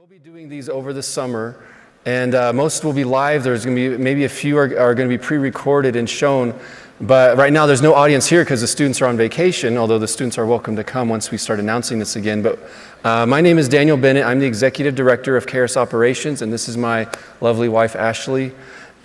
be doing these over the summer, and most will be live. There's going to be maybe a few are going to be pre-recorded and shown, but right now there's no audience here because the students are on vacation, although the students are welcome to come once we start announcing this again. But my name is Daniel Bennett. I'm the Executive Director of Charis Operations, and this is my lovely wife, Ashley.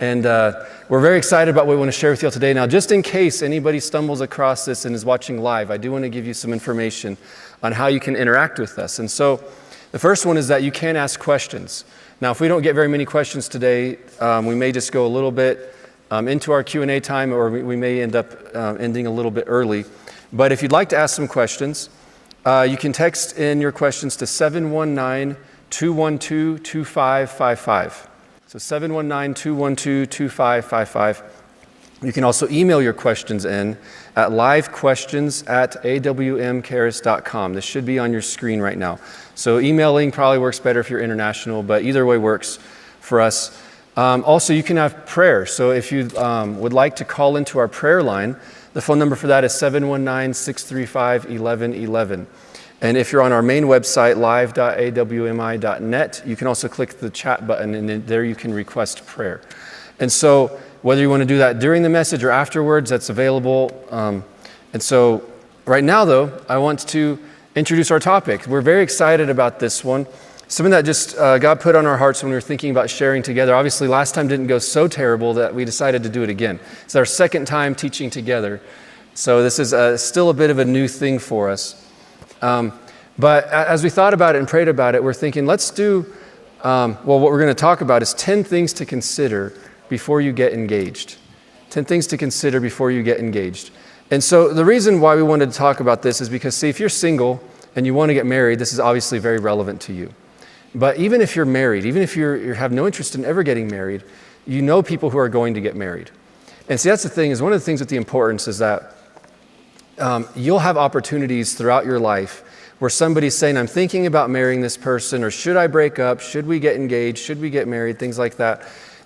And we're very excited about what we want to share with you all today. Now, just in case anybody stumbles across this and is watching live, I do want to give you some information on how you can interact with us. And so the first one is that you can ask questions. Now, if we don't get very many questions today, we may just go a little bit into our Q&A time, or we may end up ending a little bit early. But if you'd like to ask some questions, you can text in your questions to 719-212-2555. So 719-212-2555. You can also email your questions in at livequestions@awmcharis.com. This should be on your screen right now. So emailing probably works better if you're international, but either way works for us. Also, you can have prayer. So if you would like to call into our prayer line, the phone number for that is 719-635-1111. And if you're on our main website, live.awmi.net, you can also click the chat button, and then there you can request prayer. And so whether you want to do that during the message or afterwards, that's available. And so right now, though, I want to introduce our topic. We're very excited about this one. Something that just God put on our hearts when we were thinking about sharing together. Obviously, last time didn't go so terrible that we decided to do it again. It's our second time teaching together. So this is still a bit of a new thing for us. But as we thought about it and prayed about it, we're thinking, let's do, what we're going to talk about is 10 things to consider before you get engaged. 10 things to consider before you get engaged. And so the reason why we wanted to talk about this is because, see, if you're single and you want to get married, this is obviously very relevant to you. But even if you're married, even if you have no interest in ever getting married, you know people who are going to get married. And see, that's the thing, is one of the things with the importance is that you'll have opportunities throughout your life where somebody's saying, I'm thinking about marrying this person, or should I break up? Should we get engaged? Should we get married? Things like that.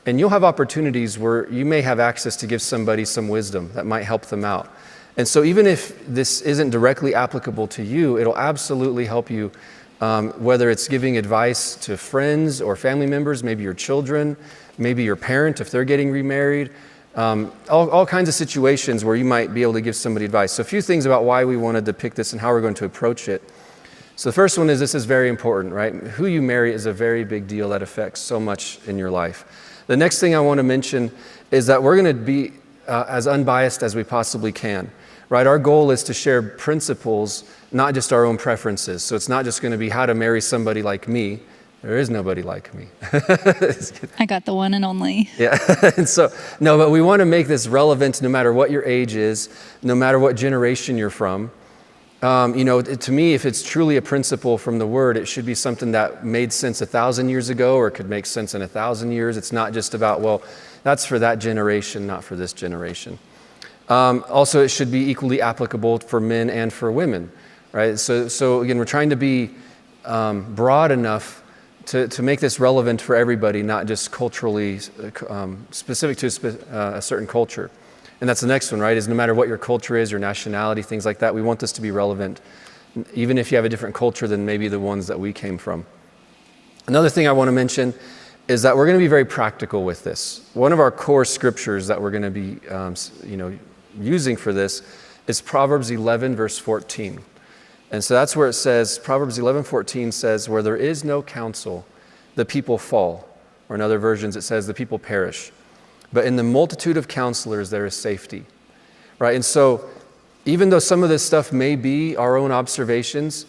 And you'll have opportunities where you may have access to give somebody some wisdom that might help them out. And so even if this isn't directly applicable to you, it'll absolutely help you, whether it's giving advice to friends or family members, maybe your children, maybe your parent if they're getting remarried, all kinds of situations where you might be able to give somebody advice. So a few things about why we wanted to pick this and how we're going to approach it. So the first one is, this is very important, right? Who you marry is a very big deal that affects so much in your life. The next thing I want to mention is that we're going to be as unbiased as we possibly can, right? Our goal is to share principles, not just our own preferences. So it's not just going to be how to marry somebody like me. There is nobody like me. I got the one and only. Yeah. And so, no, but we want to make this relevant no matter what your age is, no matter what generation you're from. To me, if it's truly a principle from the Word, it should be something that made sense 1,000 years ago, or it could make sense in 1,000 years. It's not just about, well, that's for that generation, not for this generation. Also, it should be equally applicable for men and for women, right? So again, we're trying to be broad enough to make this relevant for everybody, not just culturally specific to a certain culture. And that's the next one, right, is no matter what your culture is, your nationality, things like that, we want this to be relevant, even if you have a different culture than maybe the ones that we came from. Another thing I want to mention is that we're going to be very practical with this. One of our core scriptures that we're going to be using for this is Proverbs 11, verse 14. And so that's where it says, Proverbs 11:14 says, where there is no counsel, the people fall. Or in other versions, it says, the people perish. But in the multitude of counselors, there is safety, right? And so even though some of this stuff may be our own observations,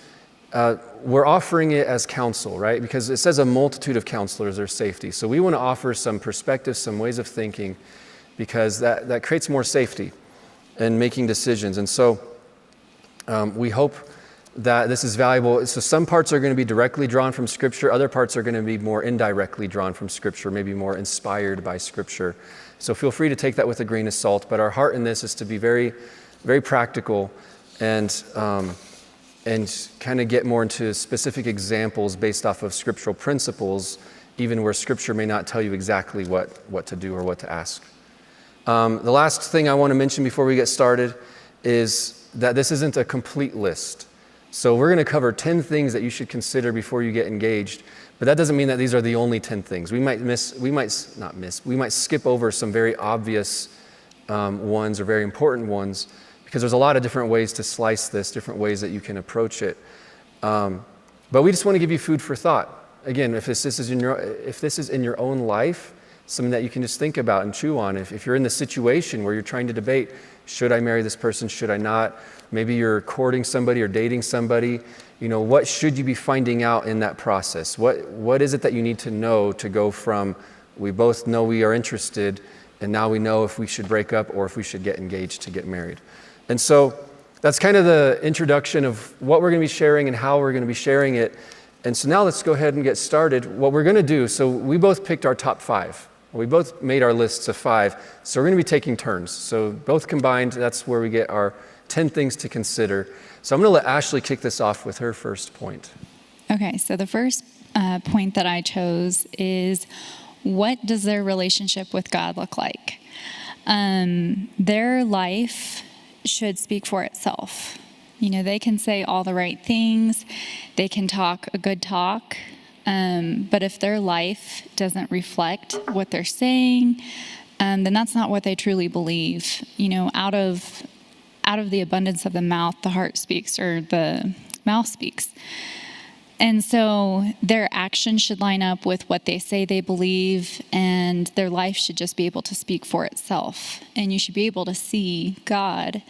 we're offering it as counsel, right? Because it says a multitude of counselors, there's safety. So we want to offer some perspective, some ways of thinking, because that creates more safety in making decisions. And so we hope that this is valuable. So some parts are going to be directly drawn from Scripture. Other parts are going to be more indirectly drawn from Scripture, maybe more inspired by Scripture. So feel free to take that with a grain of salt. But our heart in this is to be very, very practical and kind of get more into specific examples based off of scriptural principles, even where Scripture may not tell you exactly what to do or what to ask. The last thing I want to mention before we get started is that this isn't a complete list. So we're going to cover 10 things that you should consider before you get engaged. But that doesn't mean that these are the only 10 things. We might skip over some very obvious ones or very important ones, because there's a lot of different ways to slice this, different ways that you can approach it. But we just want to give you food for thought. Again, if this is in your own life, something that you can just think about and chew on. If you're in the situation where you're trying to debate, should I marry this person, should I not? Maybe you're courting somebody or dating somebody. What should you be finding out in that process? What is it that you need to know to go from, we both know we are interested, and now we know if we should break up or if we should get engaged to get married. And so that's kind of the introduction of what we're going to be sharing and how we're going to be sharing it. And so now let's go ahead and get started. What we're going to do, so we both picked our top 5. We both made our lists of 5. So we're going to be taking turns. So both combined, that's where we get our 10 things to consider. So I'm going to let Ashley kick this off with her first point. Okay, so the first point that I chose is, what does their relationship with God look like? Their life should speak for itself. They can say all the right things. They can talk a good talk. But if their life doesn't reflect what they're saying, then that's not what they truly believe. Out of the abundance of the mouth, the heart speaks, or the mouth speaks. And so their actions should line up with what they say they believe, and their life should just be able to speak for itself. And you should be able to see God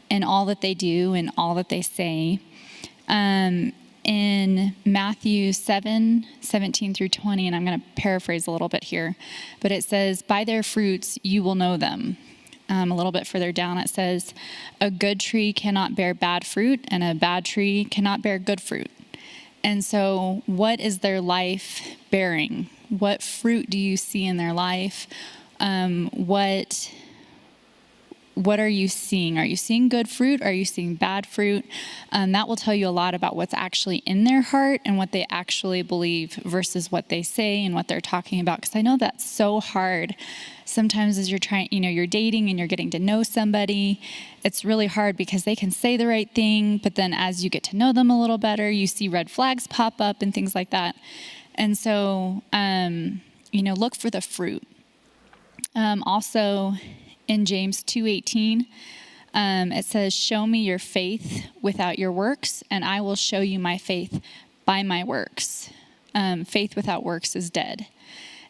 in all that they do and all that they say. In Matthew 7:17 through 20, and I'm going to paraphrase a little bit here, but it says, "By their fruits you will know them." A little bit further down it says, "A good tree cannot bear bad fruit, and a bad tree cannot bear good fruit." And so what is their life bearing? What fruit do you see in their life? What are you seeing? Are you seeing good fruit? Are you seeing bad fruit? That will tell you a lot about what's actually in their heart and what they actually believe versus what they say and what they're talking about. Because I know that's so hard. Sometimes as you're you're dating and you're getting to know somebody, it's really hard because they can say the right thing, but then as you get to know them a little better, you see red flags pop up and things like that. And so, look for the fruit. Also, in James 2:18, it says, "Show me your faith without your works, and I will show you my faith by my works." Faith without works is dead.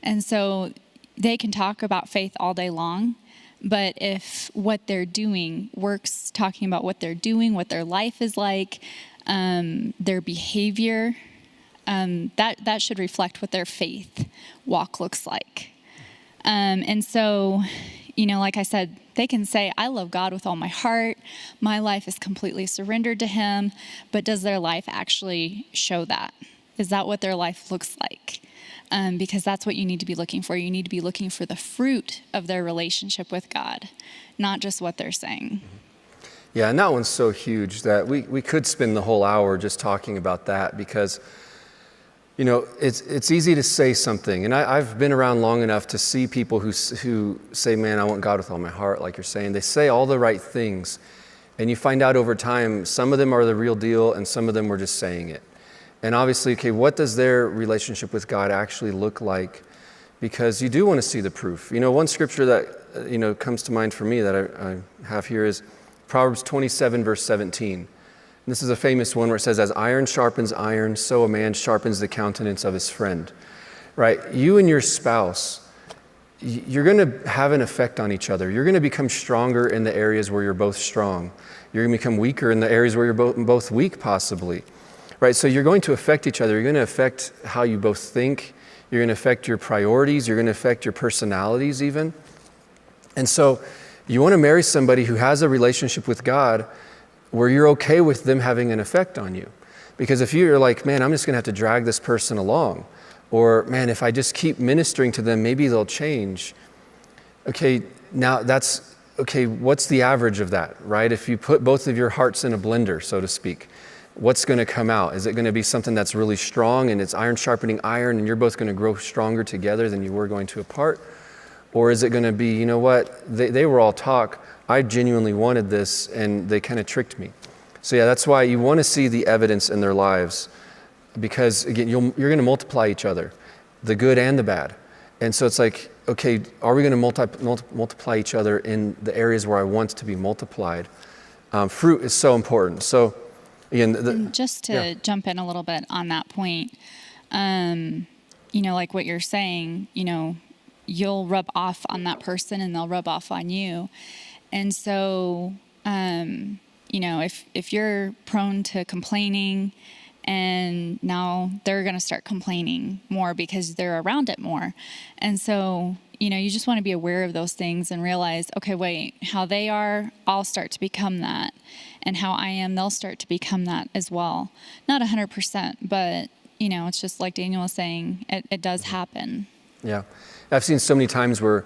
And so they can talk about faith all day long, but if what they're doing, works talking about what they're doing, what their life is like, their behavior, that should reflect what their faith walk looks like. And so, like I said, they can say, "I love God with all my heart. My life is completely surrendered to Him." But does their life actually show that? Is that what their life looks like? Because that's what you need to be looking for. You need to be looking for the fruit of their relationship with God, not just what they're saying. Yeah, and that one's so huge that we could spend the whole hour just talking about that, because it's easy to say something, and I've been around long enough to see people who say, "Man, I want God with all my heart," like you're saying. They say all the right things, and you find out over time, some of them are the real deal, and some of them were just saying it. And obviously, okay, what does their relationship with God actually look like? Because you do want to see the proof. One scripture that comes to mind for me that I have here is Proverbs 27, verse 17. This is a famous one where it says, "As iron sharpens iron, so a man sharpens the countenance of his friend." Right? You and your spouse, you're going to have an effect on each other. You're going to become stronger in the areas where you're both strong. You're going to become weaker in the areas where you're both weak, possibly. Right? So you're going to affect each other. You're going to affect how you both think. You're going to affect your priorities. You're going to affect your personalities even. And so you want to marry somebody who has a relationship with God where you're okay with them having an effect on you. Because if you're like, "Man, I'm just going to have to drag this person along," or, "Man, if I just keep ministering to them, maybe they'll change." Okay, now what's the average of that, right? If you put both of your hearts in a blender, so to speak, what's going to come out? Is it going to be something that's really strong and it's iron sharpening iron and you're both going to grow stronger together than you were going to apart? Or is it going to be, "You know what, they were all talk. I genuinely wanted this and they kind of tricked me." So yeah, that's why you want to see the evidence in their lives, because again, you're going to multiply each other, the good and the bad. And so it's like, okay, are we going to multiply each other in the areas where I want to be multiplied? Fruit is so important. So again, And just to jump in a little bit on that point, like what you're saying, you'll rub off on that person and they'll rub off on you. And so, if you're prone to complaining, and now they're going to start complaining more because they're around it more. And so, you just want to be aware of those things and realize, okay, wait, how they are, I'll start to become that. And how I am, they'll start to become that as well. Not 100%, but, it's just like Daniel was saying, it does happen. Yeah. I've seen so many times where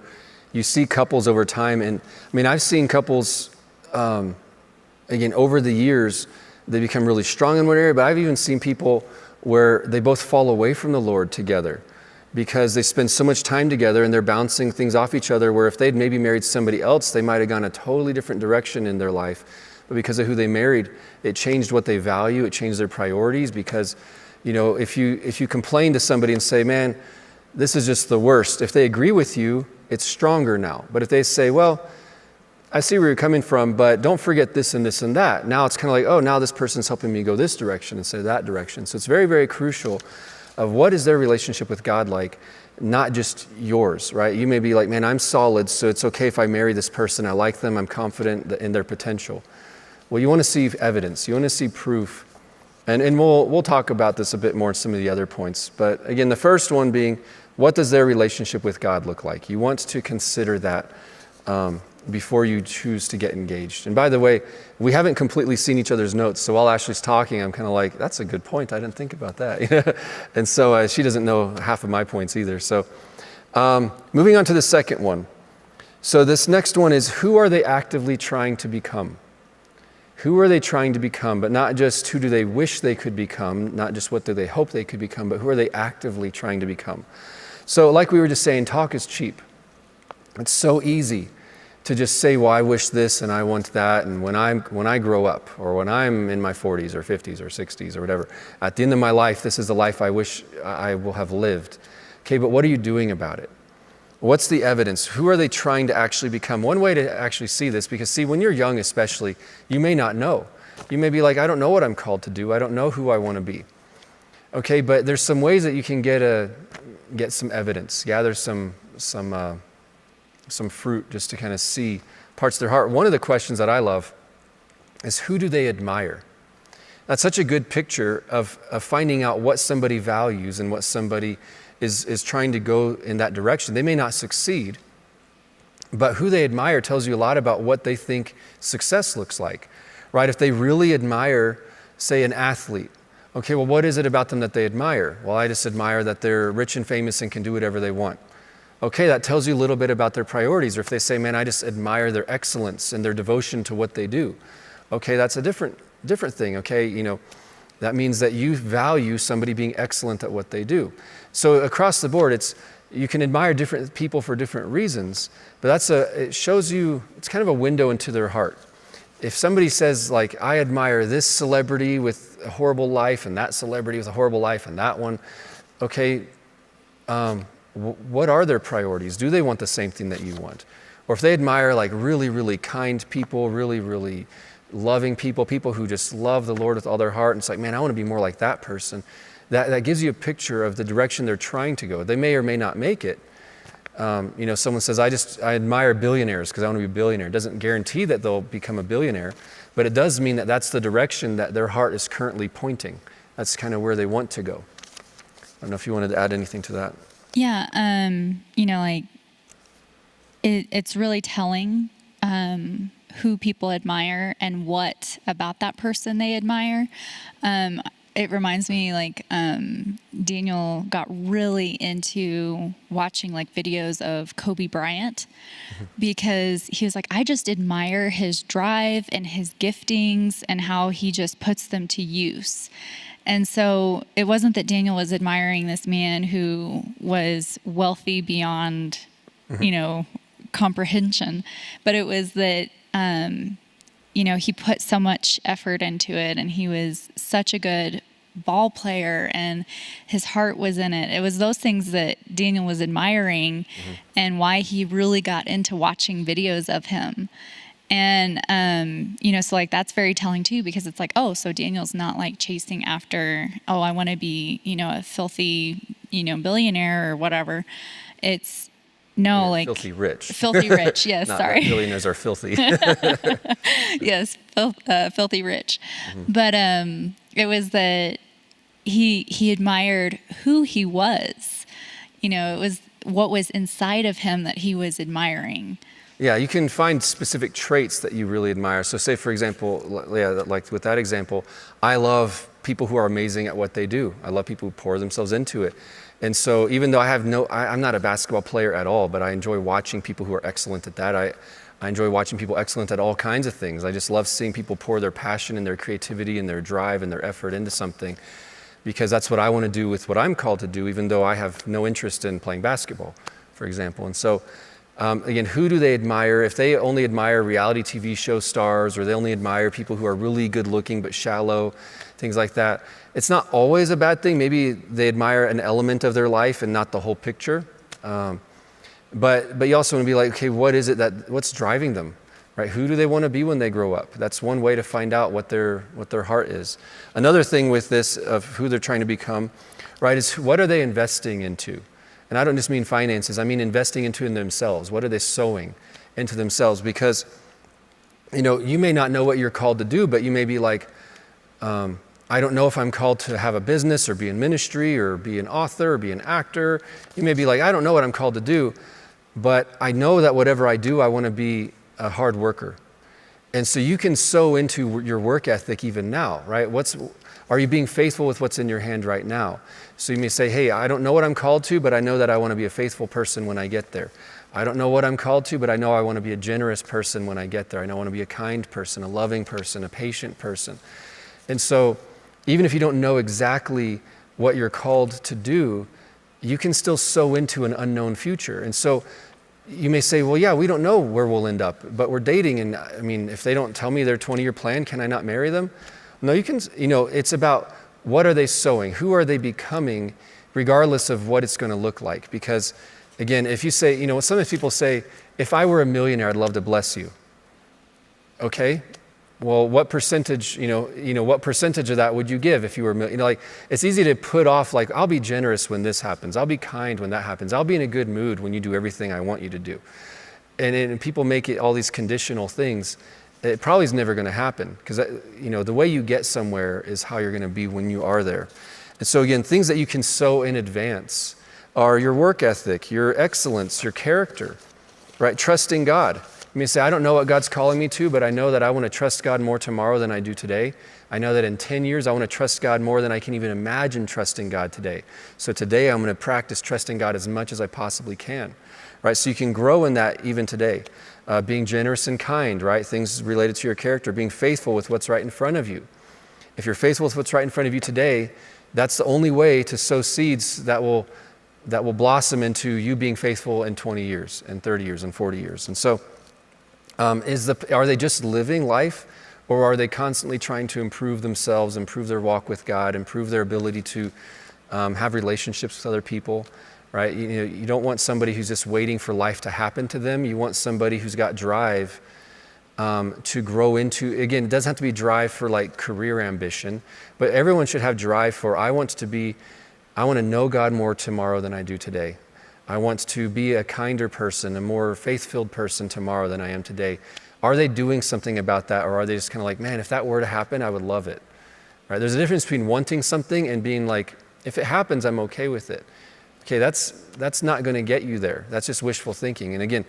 you see couples over time. And I mean, I've seen couples, again, over the years, they become really strong in one area, but I've even seen people where they both fall away from the Lord together because they spend so much time together and they're bouncing things off each other, where if they'd maybe married somebody else, they might have gone a totally different direction in their life. But because of who they married, it changed what they value, it changed their priorities. Because, if you complain to somebody and say, man, this is just the worst, if they agree with you, it's stronger now. But if they say, well, I see where you're coming from, but don't forget this and this and that. Now it's kind of like, oh, now this person's helping me go this direction instead of that direction. So it's very, very crucial of what is their relationship with God like, not just yours, right? You may be like, man, I'm solid, so it's okay if I marry this person. I like them. I'm confident in their potential. Well, you want to see evidence. You want to see proof. And we'll talk about this a bit more in some of the other points. But again, the first one being, what does their relationship with God look like? You want to consider that before you choose to get engaged. And by the way, we haven't completely seen each other's notes. So while Ashley's talking, I'm kind of like, that's a good point. I didn't think about that. And so she doesn't know half of my points either. So moving on to the second one. So this next one is, who are they actively trying to become? Who are they trying to become? But not just who do they wish they could become, not just what do they hope they could become, but who are they actively trying to become? So like we were just saying, talk is cheap. It's so easy to just say, well, I wish this and I want that, and when I grow up, or when I'm in my 40s or 50s or 60s or whatever, at the end of my life, this is the life I wish I will have lived. Okay, but what are you doing about it? What's the evidence? Who are they trying to actually become? One way to actually see this, because see, when you're young especially, you may not know. You may be like, I don't know what I'm called to do. I don't know who I want to be. Okay, but there's some ways that you can get some evidence, gather some fruit, just to kind of see parts of their heart. One of the questions that I love is, who do they admire? That's such a good picture of finding out what somebody values and what somebody is trying to go in that direction. They may not succeed, but who they admire tells you a lot about what they think success looks like, right? If they really admire, say, an athlete, okay, well, what is it about them that they admire? Well, I just admire that they're rich and famous and can do whatever they want. Okay, that tells you a little bit about their priorities. Or if they say, man, I just admire their excellence and their devotion to what they do. Okay, that's a different thing, okay? That means that you value somebody being excellent at what they do. So across the board, you can admire different people for different reasons, but it shows you, it's kind of a window into their heart. If somebody says, like, I admire this celebrity with a horrible life and that celebrity with a horrible life and that one, okay, what are their priorities? Do they want the same thing that you want? Or if they admire like really, really kind people, really, really loving people who just love the Lord with all their heart, and it's like, man, I want to be more like that person. That gives you a picture of the direction they're trying to go. They may or may not make it. Someone says, I admire billionaires because I want to be a billionaire. It doesn't guarantee that they'll become a billionaire, but it does mean that that's the direction that their heart is currently pointing. That's kind of where they want to go. I don't know if you wanted to add anything to that. Yeah, it's really telling who people admire and what about that person they admire. It reminds me, Daniel got really into watching videos of Kobe Bryant because he was like, I just admire his drive and his giftings and how he just puts them to use. And so it wasn't that Daniel was admiring this man who was wealthy beyond, comprehension, but it was that he put so much effort into it, and he was such a good ball player, and his heart was in it. It was those things that Daniel was admiring, and why he really got into watching videos of him. And, so like, that's very telling too, because it's like, oh, so Daniel's not like chasing after, oh, I want to be, a filthy, billionaire or whatever. It's no, like filthy rich. Filthy rich. Yes. Not Sorry. that billionaires are filthy. Yes. Filthy rich. But, it was that he admired who he was, it was what was inside of him that he was admiring. Yeah, you can find specific traits that you really admire. So say, for example, like with that example, I love people who are amazing at what they do. I love people who pour themselves into it. And so even though I'm not a basketball player at all, but I enjoy watching people who are excellent at that. I enjoy watching people excellent at all kinds of things. I just love seeing people pour their passion and their creativity and their drive and their effort into something, because that's what I want to do with what I'm called to do, even though I have no interest in playing basketball, for example. And so again, who do they admire? If they only admire reality TV show stars, or they only admire people who are really good looking but shallow, things like that, it's not always a bad thing. Maybe they admire an element of their life and not the whole picture. But you also want to be like, okay, what's driving them, right? Who do they want to be when they grow up? That's one way to find out what their heart is. Another thing with this of who they're trying to become, right, is what are they investing into? And I don't just mean finances, I mean investing into in themselves. What are they sowing into themselves? Because, you may not know what you're called to do, but you may be like, I don't know if I'm called to have a business or be in ministry or be an author or be an actor. You may be like, I don't know what I'm called to do, but I know that whatever I do, I want to be a hard worker. And so you can sow into your work ethic even now, right? Are you being faithful with what's in your hand right now? So you may say, hey, I don't know what I'm called to, but I know that I want to be a faithful person when I get there. I don't know what I'm called to, but I know I want to be a generous person when I get there. I know I want to be a kind person, a loving person, a patient person. And so even if you don't know exactly what you're called to do, you can still sow into an unknown future. And so you may say, well, yeah, we don't know where we'll end up, but we're dating. And I mean, if they don't tell me their 20-year plan, can I not marry them? No, you can, it's about what are they sowing? Who are they becoming, regardless of what it's going to look like? Because again, if you say, some people say, if I were a millionaire, I'd love to bless you. Okay. Well, what percentage, what percentage of that would you give if you were, it's easy to put off, like, I'll be generous when this happens. I'll be kind when that happens. I'll be in a good mood when you do everything I want you to do. And people make it all these conditional things. It probably is never going to happen, because, the way you get somewhere is how you're going to be when you are there. And so again, things that you can sow in advance are your work ethic, your excellence, your character, right? Trusting God. You may say, I don't know what God's calling me to, but I know that I want to trust God more tomorrow than I do today. I know that in 10 years, I want to trust God more than I can even imagine trusting God today. So today, I'm going to practice trusting God as much as I possibly can, right? So you can grow in that even today. Being generous and kind, right? Things related to your character, being faithful with what's right in front of you. If you're faithful with what's right in front of you today, that's the only way to sow seeds that will blossom into you being faithful in 20 years and 30 years and 40 years. And so are they just living life, or are they constantly trying to improve themselves, improve their walk with God, improve their ability to have relationships with other people, right? You don't want somebody who's just waiting for life to happen to them. You want somebody who's got drive to grow into. Again, it doesn't have to be drive for like career ambition, but everyone should have drive for, I want to know God more tomorrow than I do today. I want to be a kinder person, a more faith-filled person tomorrow than I am today. Are they doing something about that, or are they just kind of like, man, if that were to happen, I would love it, right? There's a difference between wanting something and being like, if it happens, I'm okay with it. Okay, that's not going to get you there. That's just wishful thinking. And again,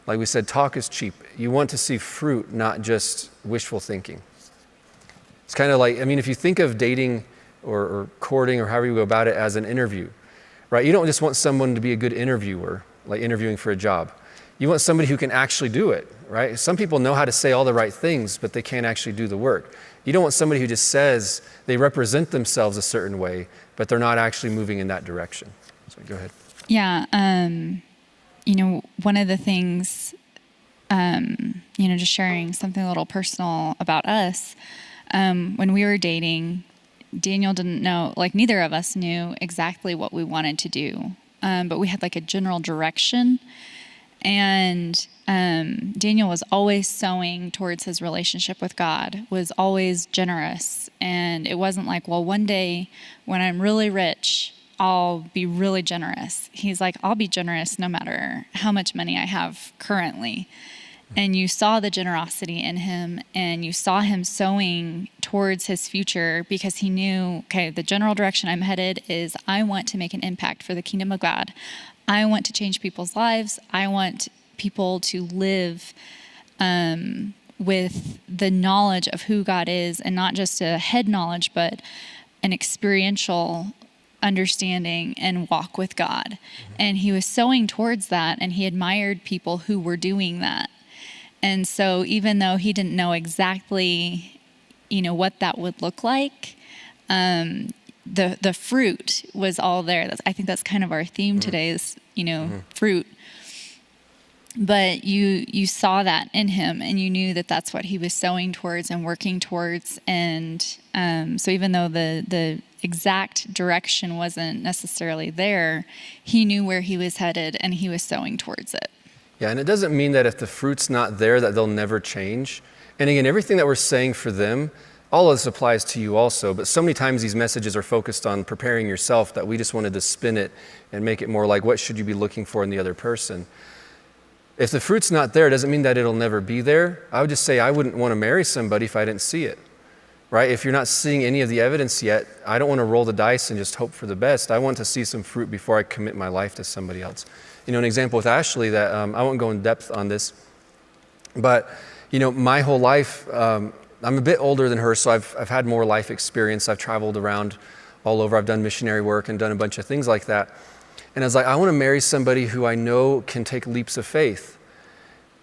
like we said, talk is cheap. You want to see fruit, not just wishful thinking. It's kind of like, if you think of dating or courting or however you go about it as an interview, right? You don't just want someone to be a good interviewer, like interviewing for a job. You want somebody who can actually do it, right? Some people know how to say all the right things, but they can't actually do the work. You don't want somebody who just says they represent themselves a certain way, but they're not actually moving in that direction. So go ahead. Yeah. One of the things just sharing something a little personal about us. When we were dating, Daniel didn't know, neither of us knew exactly what we wanted to do. But we had a general direction. And Daniel was always sowing towards his relationship with God, was always generous. And it wasn't one day when I'm really rich, I'll be really generous. He's like, I'll be generous no matter how much money I have currently. And you saw the generosity in him, and you saw him sowing towards his future because he knew, okay, the general direction I'm headed is I want to make an impact for the kingdom of God. I want to change people's lives. I want people to live with the knowledge of who God is, and not just a head knowledge, but an experiential understanding and walk with God. Mm-hmm. And he was sowing towards that, and he admired people who were doing that. And so even though he didn't know exactly, what that would look like, the fruit was all there. I think that's kind of our theme today is, fruit. But you saw that in him, and you knew that that's what he was sowing towards and working towards. And so even though the exact direction wasn't necessarily there, he knew where he was headed, and he was sowing towards it. Yeah, and it doesn't mean that if the fruit's not there that they'll never change. And again, everything that we're saying for them, all of this applies to you also, but so many times these messages are focused on preparing yourself that we just wanted to spin it and make it more like what should you be looking for in the other person. If the fruit's not there, it doesn't mean that it'll never be there. I would just say I wouldn't want to marry somebody if I didn't see it, right? If you're not seeing any of the evidence yet, I don't want to roll the dice and just hope for the best. I want to see some fruit before I commit my life to somebody else. An example with Ashley that I won't go in depth on this, but my whole life, I'm a bit older than her, so I've had more life experience. I've traveled around all over. I've done missionary work and done a bunch of things like that. And I was like, I want to marry somebody who I know can take leaps of faith.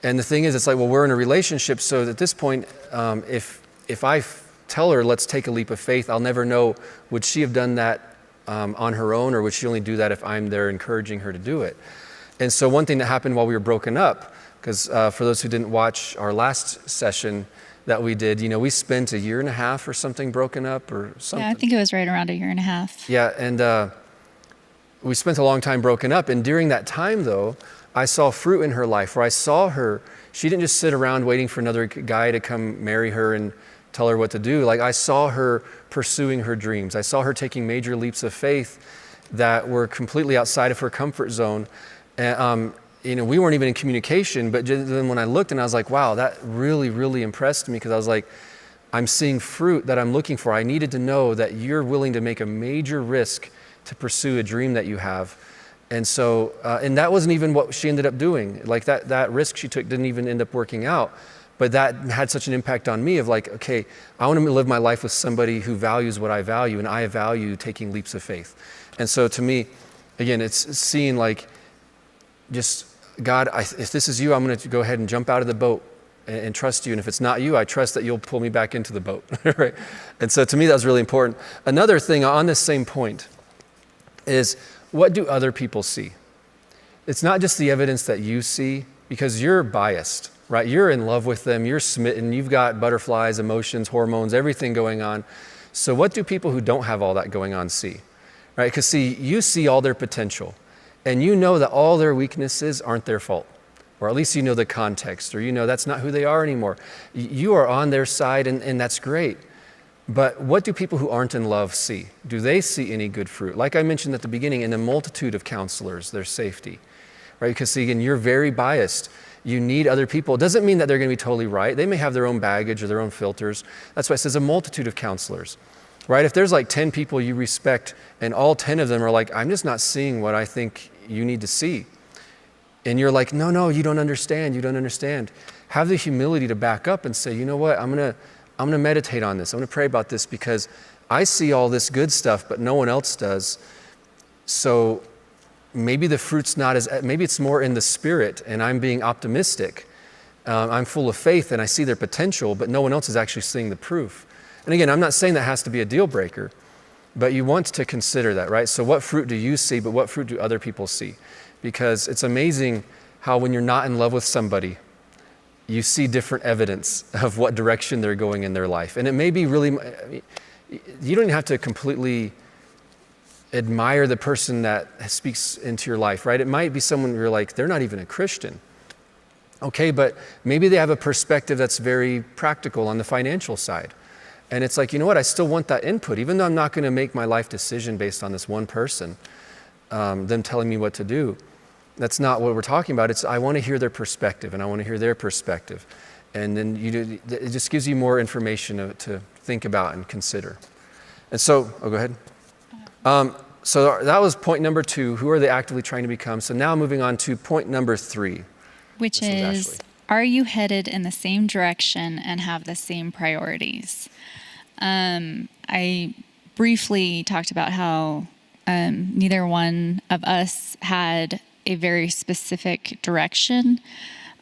And the thing is, it's we're in a relationship, so at this point, if I tell her, let's take a leap of faith, I'll never know, would she have done that on her own, or would she only do that if I'm there encouraging her to do it? And so one thing that happened while we were broken up, because for those who didn't watch our last session that we did, we spent 1.5 years or something broken up or something. Yeah, I think it was right around 1.5 years. Yeah, and we spent a long time broken up. And during that time, though, I saw fruit in her life where I saw her. She didn't just sit around waiting for another guy to come marry her and tell her what to do. I saw her pursuing her dreams. I saw her taking major leaps of faith that were completely outside of her comfort zone. And, we weren't even in communication, but then when I looked and I was like, wow, that really, really impressed me, because I was like, I'm seeing fruit that I'm looking for. I needed to know that you're willing to make a major risk to pursue a dream that you have. And so, and that wasn't even what she ended up doing. That risk she took didn't even end up working out. But that had such an impact on me of okay, I want to live my life with somebody who values what I value, and I value taking leaps of faith. And so to me, again, it's seeing just, God, if this is you, I'm going to go ahead and jump out of the boat and trust you. And if it's not you, I trust that you'll pull me back into the boat, right? And so to me, that was really important. Another thing on this same point is, what do other people see? It's not just the evidence that you see, because you're biased, right? You're in love with them, you're smitten, you've got butterflies, emotions, hormones, everything going on. So what do people who don't have all that going on see, right? Because see, you see all their potential, and you know that all their weaknesses aren't their fault, or at least you know the context, or that's not who they are anymore. You are on their side, and that's great. But what do people who aren't in love see? Do they see any good fruit? Like I mentioned at the beginning, in a multitude of counselors, there's safety, right? Because see, again, you're very biased. You need other people. It doesn't mean that they're going to be totally right. They may have their own baggage or their own filters. That's why it says a multitude of counselors, right? If there's 10 people you respect and all 10 of them are I'm just not seeing what I think you need to see. And you're no, you don't understand. You don't understand. Have the humility to back up and say, you know what, I'm going to meditate on this. I'm going to pray about this, because I see all this good stuff, but no one else does. So maybe the fruit's maybe it's more in the spirit, and I'm being optimistic. I'm full of faith, and I see their potential, but no one else is actually seeing the proof. And again, I'm not saying that has to be a deal breaker, but you want to consider that, right? So what fruit do you see, but what fruit do other people see? Because it's amazing how when you're not in love with somebody, you see different evidence of what direction they're going in their life. And it may be really, I mean, you don't even have to completely admire the person that speaks into your life, right? It might be someone you're like, they're not even a Christian. Okay, but maybe they have a perspective that's very practical on the financial side. And it's like, you know what, I still want that input, even though I'm not going to make my life decision based on this one person, them telling me what to do. That's not what we're talking about. It's I want to hear their perspective, and I want to hear their perspective. And then it just gives you more information to think about and consider. And so, go ahead. So that was point number 2. Who are they actively trying to become? So now moving on to point number 3. Which is, are you headed in the same direction and have the same priorities? I briefly talked about how neither one of us had a very specific direction.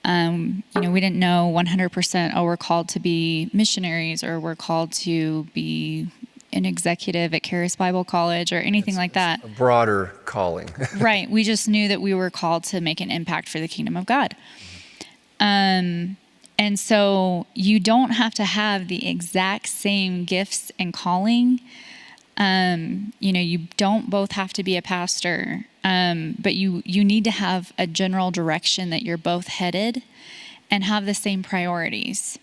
We didn't know 100%, we're called to be missionaries, or we're called to be an executive at Charis Bible College, or anything like that. A broader calling. Right. We just knew that we were called to make an impact for the kingdom of God. And so you don't have to have the exact same gifts and calling. You don't both have to be a pastor, but you need to have a general direction that you're both headed and have the same priorities.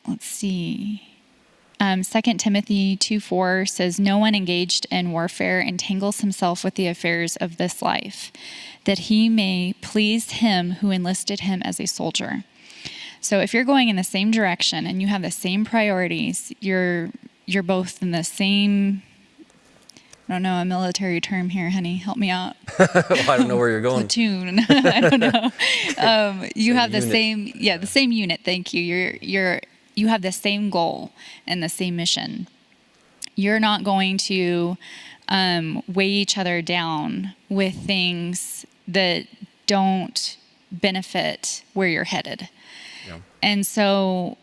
Let's see. 2 Timothy 2:4 says, no one engaged in warfare entangles himself with the affairs of this life, that he may please him who enlisted him as a soldier. So if you're going in the same direction and you have the same priorities, you're both in the same, I don't know, a military term here, honey, help me out. Well, I don't know where you're going. Platoon. I don't know. You have the same unit. Thank you. You have the same goal and the same mission. You're not going to weigh each other down with things that don't benefit where you're headed. Yeah. And so,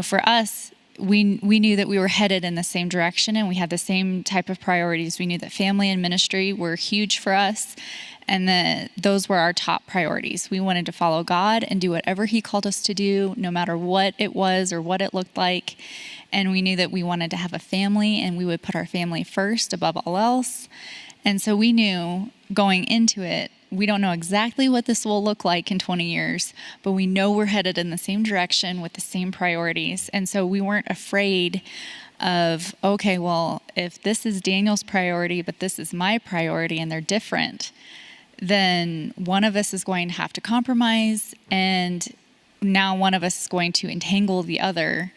for us, we knew that we were headed in the same direction, and we had the same type of priorities. We knew that family and ministry were huge for us, and that those were our top priorities. We wanted to follow God and do whatever he called us to do, no matter what it was or what it looked like. And we knew that we wanted to have a family, and we would put our family first above all else. And so we knew going into it, we don't know exactly what this will look like in 20 years, but we know we're headed in the same direction with the same priorities. And so we weren't afraid of, okay, well, if this is Daniel's priority, but this is my priority and they're different, then one of us is going to have to compromise, and now one of us is going to entangle the other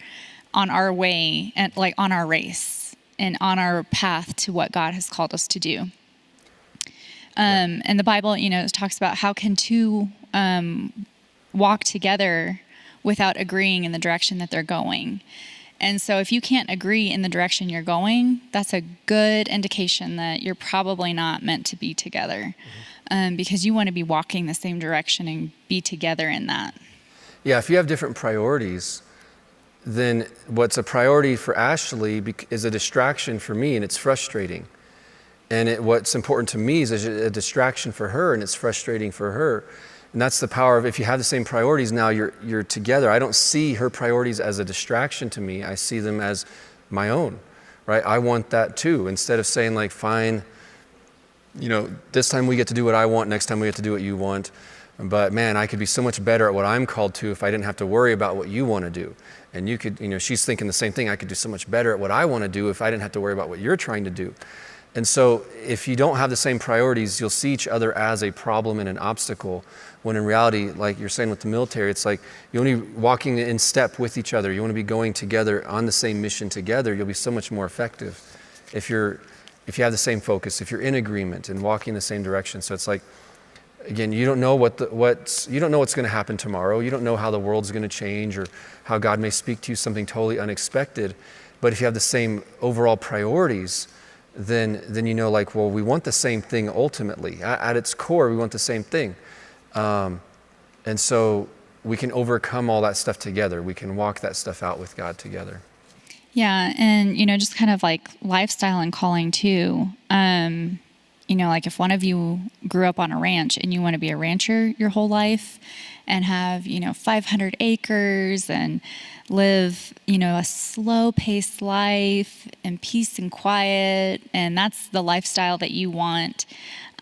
on our way, and like on our race and on our path to what God has called us to do. And the Bible, talks about how can two walk together without agreeing in the direction that they're going. And so if you can't agree in the direction you're going, that's a good indication that you're probably not meant to be together, because you want to be walking the same direction and be together in that. Yeah, if you have different priorities, then what's a priority for Ashley is a distraction for me, and it's frustrating. And what's important to me is a distraction for her, and it's frustrating for her. And that's the power of, if you have the same priorities, now you're together. I don't see her priorities as a distraction to me. I see them as my own, right? I want that too. Instead of saying like, fine, this time we get to do what I want, next time we get to do what you want. But man, I could be so much better at what I'm called to if I didn't have to worry about what you want to do. And you could, she's thinking the same thing. I could do so much better at what I want to do if I didn't have to worry about what you're trying to do. And so if you don't have the same priorities, you'll see each other as a problem and an obstacle, when in reality, like you're saying with the military, it's like you're only walking in step with each other. You want to be going together on the same mission together. You'll be so much more effective if you have the same focus, if you're in agreement and walking in the same direction. So it's like, again, you don't know what's going to happen tomorrow. You don't know how the world's going to change or how God may speak to you something totally unexpected. But if you have the same overall priorities, then we want the same thing ultimately. At its core, we want the same thing. And so we can overcome all that stuff together. We can walk that stuff out with God together. Yeah, and just kind of like lifestyle and calling too. like if one of you grew up on a ranch and you want to be a rancher your whole life and have, 500 acres and live, a slow paced life and peace and quiet, and that's the lifestyle that you want.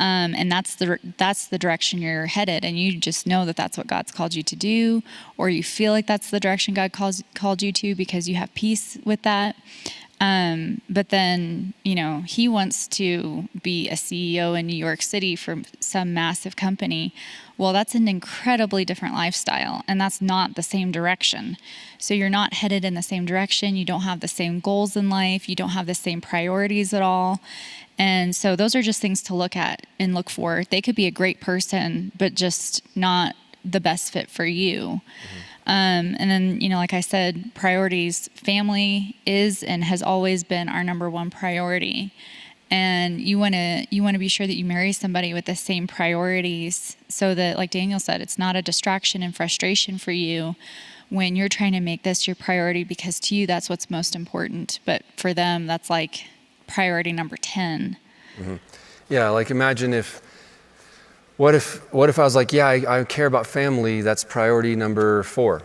And that's the direction you're headed, and you just know that that's what God's called you to do, or you feel like that's the direction God called you to because you have peace with that. But then, he wants to be a CEO in New York City for some massive company. Well, that's an incredibly different lifestyle, and that's not the same direction. So you're not headed in the same direction. You don't have the same goals in life. You don't have the same priorities at all. And so those are just things to look at and look for. They could be a great person, but just not the best fit for you. And then, like I said, priorities, family is and has always been our number one priority. And you want to be sure that you marry somebody with the same priorities so that, like Daniel said, it's not a distraction and frustration for you when you're trying to make this your priority, because to you, that's what's most important. But for them, that's like priority number 10. Mm-hmm. Yeah, like imagine what if I was like, yeah, I care about family, that's priority number 4.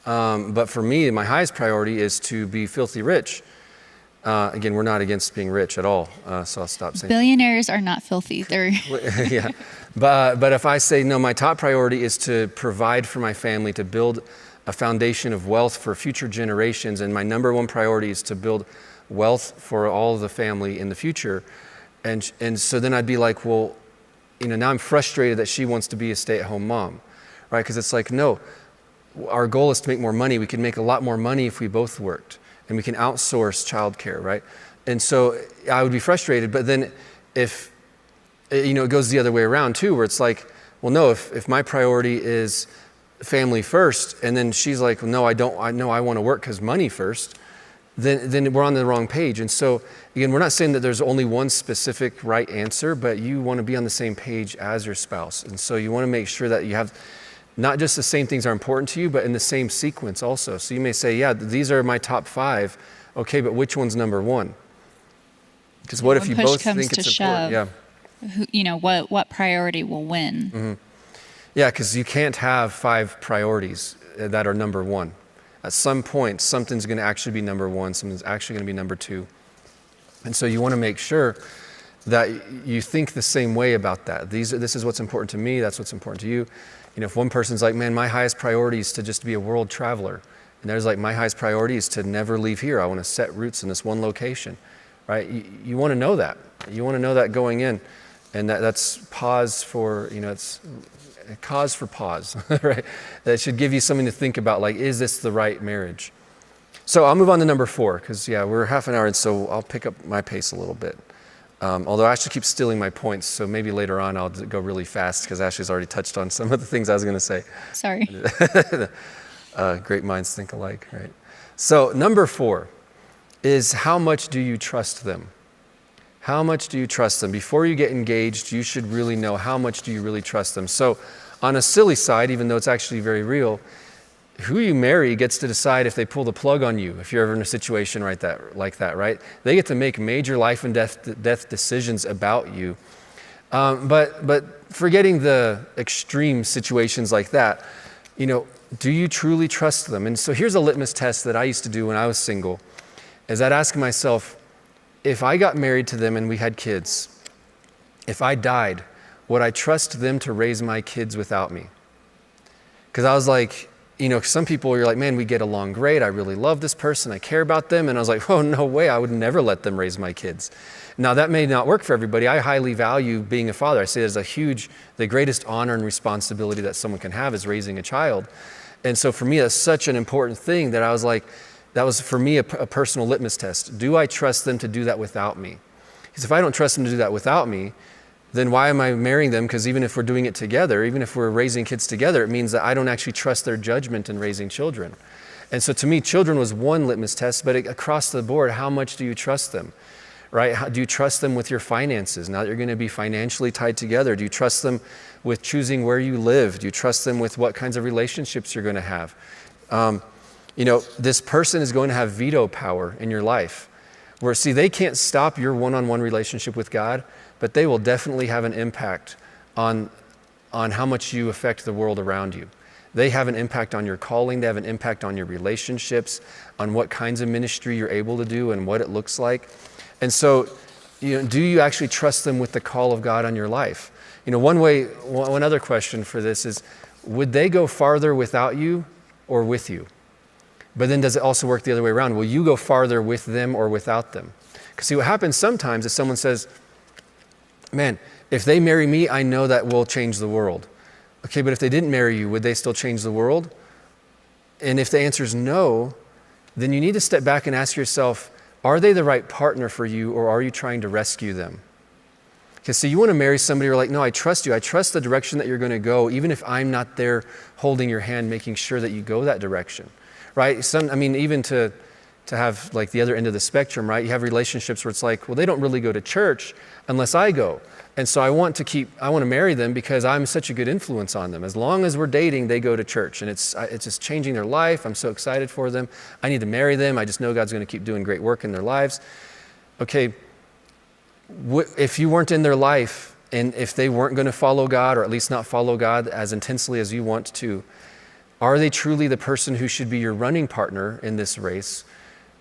But for me, my highest priority is to be filthy rich. Again, we're not against being rich at all, so I'll stop saying. Billionaires are not filthy. They're yeah, but if I say, no, my top priority is to provide for my family, to build a foundation of wealth for future generations, and my number one priority is to build wealth for all of the family in the future. And so then I'd be like, well, now I'm frustrated that she wants to be a stay-at-home mom, right? Because it's like, no, our goal is to make more money. We can make a lot more money if we both worked, and we can outsource childcare, right? And so I would be frustrated, but then if, it goes the other way around too, where it's like, well, no, if my priority is family first, and then she's like, well, no, I want to work because money first, then we're on the wrong page. And so, again, we're not saying that there's only one specific right answer, but you want to be on the same page as your spouse. And so you want to make sure that you have not just the same things are important to you, but in the same sequence also. So you may say, yeah, these are my top 5. Okay, but which one's number 1? Because what if you both think it's important? Yeah. What priority will win? Mm-hmm. Yeah, because you can't have 5 priorities that are number 1. At some point, something's going to actually be number 1, something's actually going to be number 2. And so you want to make sure that you think the same way about that. This is what's important to me, that's what's important to you. If one person's like, man, my highest priority is to just be a world traveler. And there's like, my highest priority is to never leave here. I want to set roots in this one location, right? You want to know that. You want to know that going in. And that's pause for, it's a cause for pause, right? That should give you something to think about, like, is this the right marriage? So I'll move on to number 4, because we're half an hour in, so I'll pick up my pace a little bit. Although Ashley keeps stealing my points, so maybe later on I'll go really fast, because Ashley's already touched on some of the things I was going to say. Sorry. Great minds think alike, right? So number 4 is, how much do you trust them? How much do you trust them? Before you get engaged, you should really know, how much do you really trust them? So on a silly side, even though it's actually very real, who you marry gets to decide if they pull the plug on you, if you're ever in a situation like that, right? They get to make major life and death decisions about you. But forgetting the extreme situations like that, do you truly trust them? And so here's a litmus test that I used to do when I was single, is I'd ask myself, if I got married to them and we had kids, if I died, would I trust them to raise my kids without me? Because I was like, some people, you're like, man, we get along great. I really love this person. I care about them. And I was like, oh, no way. I would never let them raise my kids. Now, that may not work for everybody. I highly value being a father. I say there's the greatest honor and responsibility that someone can have is raising a child. And so for me, that's such an important thing that I was like, that was for me a personal litmus test. Do I trust them to do that without me? Because if I don't trust them to do that without me, then why am I marrying them? Because even if we're doing it together, even if we're raising kids together, it means that I don't actually trust their judgment in raising children. And so to me, children was one litmus test, but across the board, how much do you trust them, right? Do you trust them with your finances? Now that you're going to be financially tied together, do you trust them with choosing where you live? Do you trust them with what kinds of relationships you're going to have? This person is going to have veto power in your life. Where, see, they can't stop your one-on-one relationship with God, but they will definitely have an impact on how much you affect the world around you. They have an impact on your calling. They have an impact on your relationships, on what kinds of ministry you're able to do and what it looks like. And so, do you actually trust them with the call of God on your life? One other question for this is, would they go farther without you or with you? But then does it also work the other way around? Will you go farther with them or without them? Because see, what happens sometimes is someone says, man, if they marry me, I know that will change the world. Okay, but if they didn't marry you, would they still change the world? And if the answer is no, then you need to step back and ask yourself, are they the right partner for you, or are you trying to rescue them? Because see, you want to marry somebody who's like, no, I trust you. I trust the direction that you're going to go, even if I'm not there holding your hand, making sure that you go that direction, right? Even to have like the other end of the spectrum, right? You have relationships where it's like, well, they don't really go to church unless I go. And so I want to marry them because I'm such a good influence on them. As long as we're dating, they go to church, and it's just changing their life. I'm so excited for them. I need to marry them. I just know God's going to keep doing great work in their lives. Okay, if you weren't in their life, and if they weren't going to follow God, or at least not follow God as intensely as you want to, are they truly the person who should be your running partner in this race?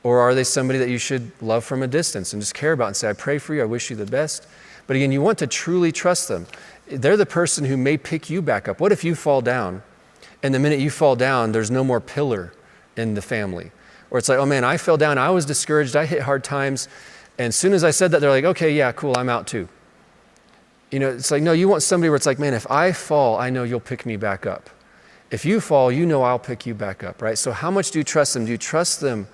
Or are they somebody that you should love from a distance and just care about and say, I pray for you, I wish you the best? But again, you want to truly trust them. They're the person who may pick you back up. What if you fall down, and the minute you fall down, there's no more pillar in the family? Or it's like, oh man, I fell down, I was discouraged, I hit hard times, and as soon as I said that, they're like, okay, yeah, cool, I'm out too. It's like, no, you want somebody where it's like, man, if I fall, I know you'll pick me back up. If you fall, you know I'll pick you back up, right? So how much do you trust them? Do you trust them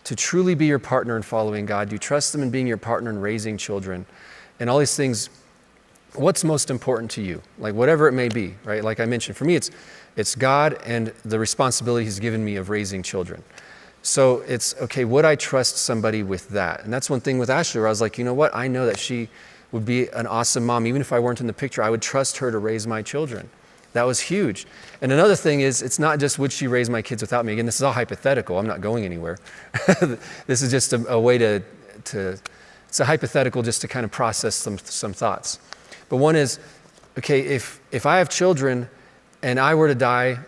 to truly be your partner in following God? Do you trust them in being your partner in raising children? And all these things, what's most important to you? Like whatever it may be, right? Like I mentioned, for me, it's God and the responsibility He's given me of raising children. So it's, okay, would I trust somebody with that? And that's one thing with Ashley where I was like, you know what? I know that she would be an awesome mom. Even if I weren't in the picture, I would trust her to raise my children. That was huge. And another thing is, it's not just would she raise my kids without me? Again, this is all hypothetical. I'm not going anywhere. This is just a way to it's a hypothetical just to kind of process some thoughts. But one is, okay, if I have children and I were to die,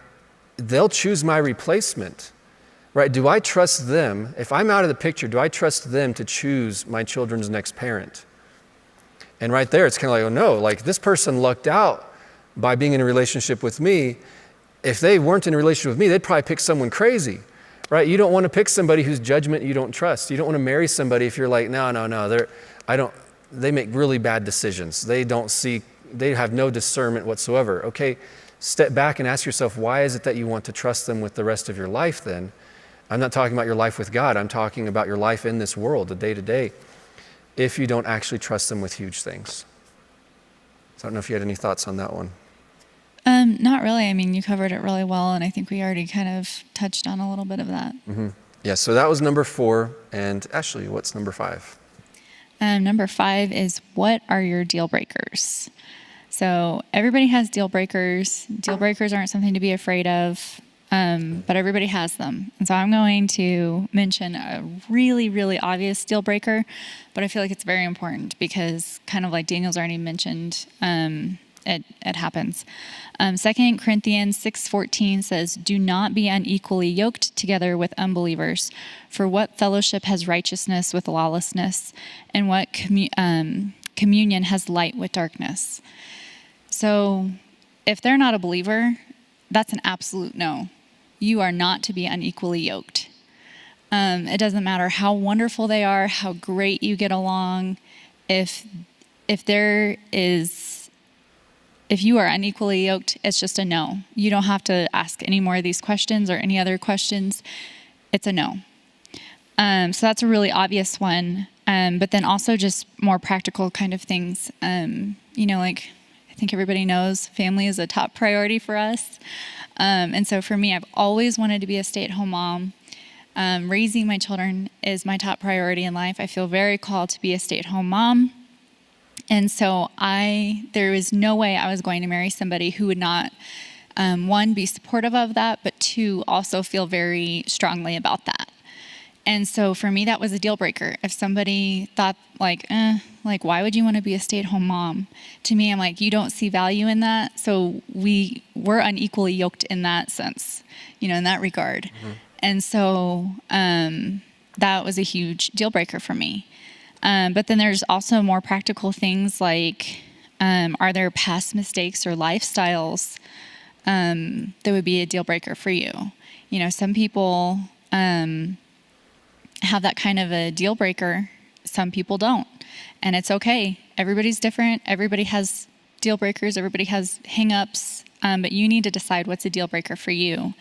they'll choose my replacement, right? Do I trust them? If I'm out of the picture, do I trust them to choose my children's next parent? And right there, it's kind of like, oh no, like this person lucked out by being in a relationship with me. If they weren't in a relationship with me, they'd probably pick someone crazy. Right? You don't want to pick somebody whose judgment you don't trust. You don't want to marry somebody if you're like, no, they make really bad decisions. They have no discernment whatsoever. Okay, step back and ask yourself, why is it that you want to trust them with the rest of your life then? I'm not talking about your life with God. I'm talking about your life in this world, the day-to-day, if you don't actually trust them with huge things. So I don't know if you had any thoughts on that one. Not really. I mean, you covered it really well, and I think we already kind of touched on a little bit of that. Mm-hmm. Yeah, so that was number 4. And Ashley, what's number 5? Number 5 is, what are your deal breakers? So everybody has deal breakers. Deal breakers aren't something to be afraid of, but everybody has them. And so I'm going to mention a really, really obvious deal breaker, but I feel like it's very important because, kind of like Daniel's already mentioned, it happens. 2 Corinthians 6:14 says, do not be unequally yoked together with unbelievers. For what fellowship has righteousness with lawlessness? And what communion has light with darkness? So if they're not a believer, that's an absolute no. You are not to be unequally yoked. It doesn't matter how wonderful they are, how great you get along. If you are unequally yoked, it's just a no. You don't have to ask any more of these questions or any other questions. It's a no. So that's a really obvious one. But then also just more practical kind of things. Like I think everybody knows family is a top priority for us. And so for me, I've always wanted to be a stay-at-home mom. Raising my children is my top priority in life. I feel very called to be a stay-at-home mom. And so there was no way I was going to marry somebody who would not, 1, be supportive of that, but 2, also feel very strongly about that. And so for me, that was a deal breaker. If somebody thought like, why would you want to be a stay-at-home mom? To me, I'm like, you don't see value in that. So we're unequally yoked in that sense, in that regard. And so that was a huge deal breaker for me. But then there's also more practical things like, are there past mistakes or lifestyles that would be a deal breaker for you? Some people have that kind of a deal breaker. Some people don't. And it's okay. Everybody's different. Everybody has deal breakers. Everybody has hang-ups. But you need to decide what's a deal breaker for you.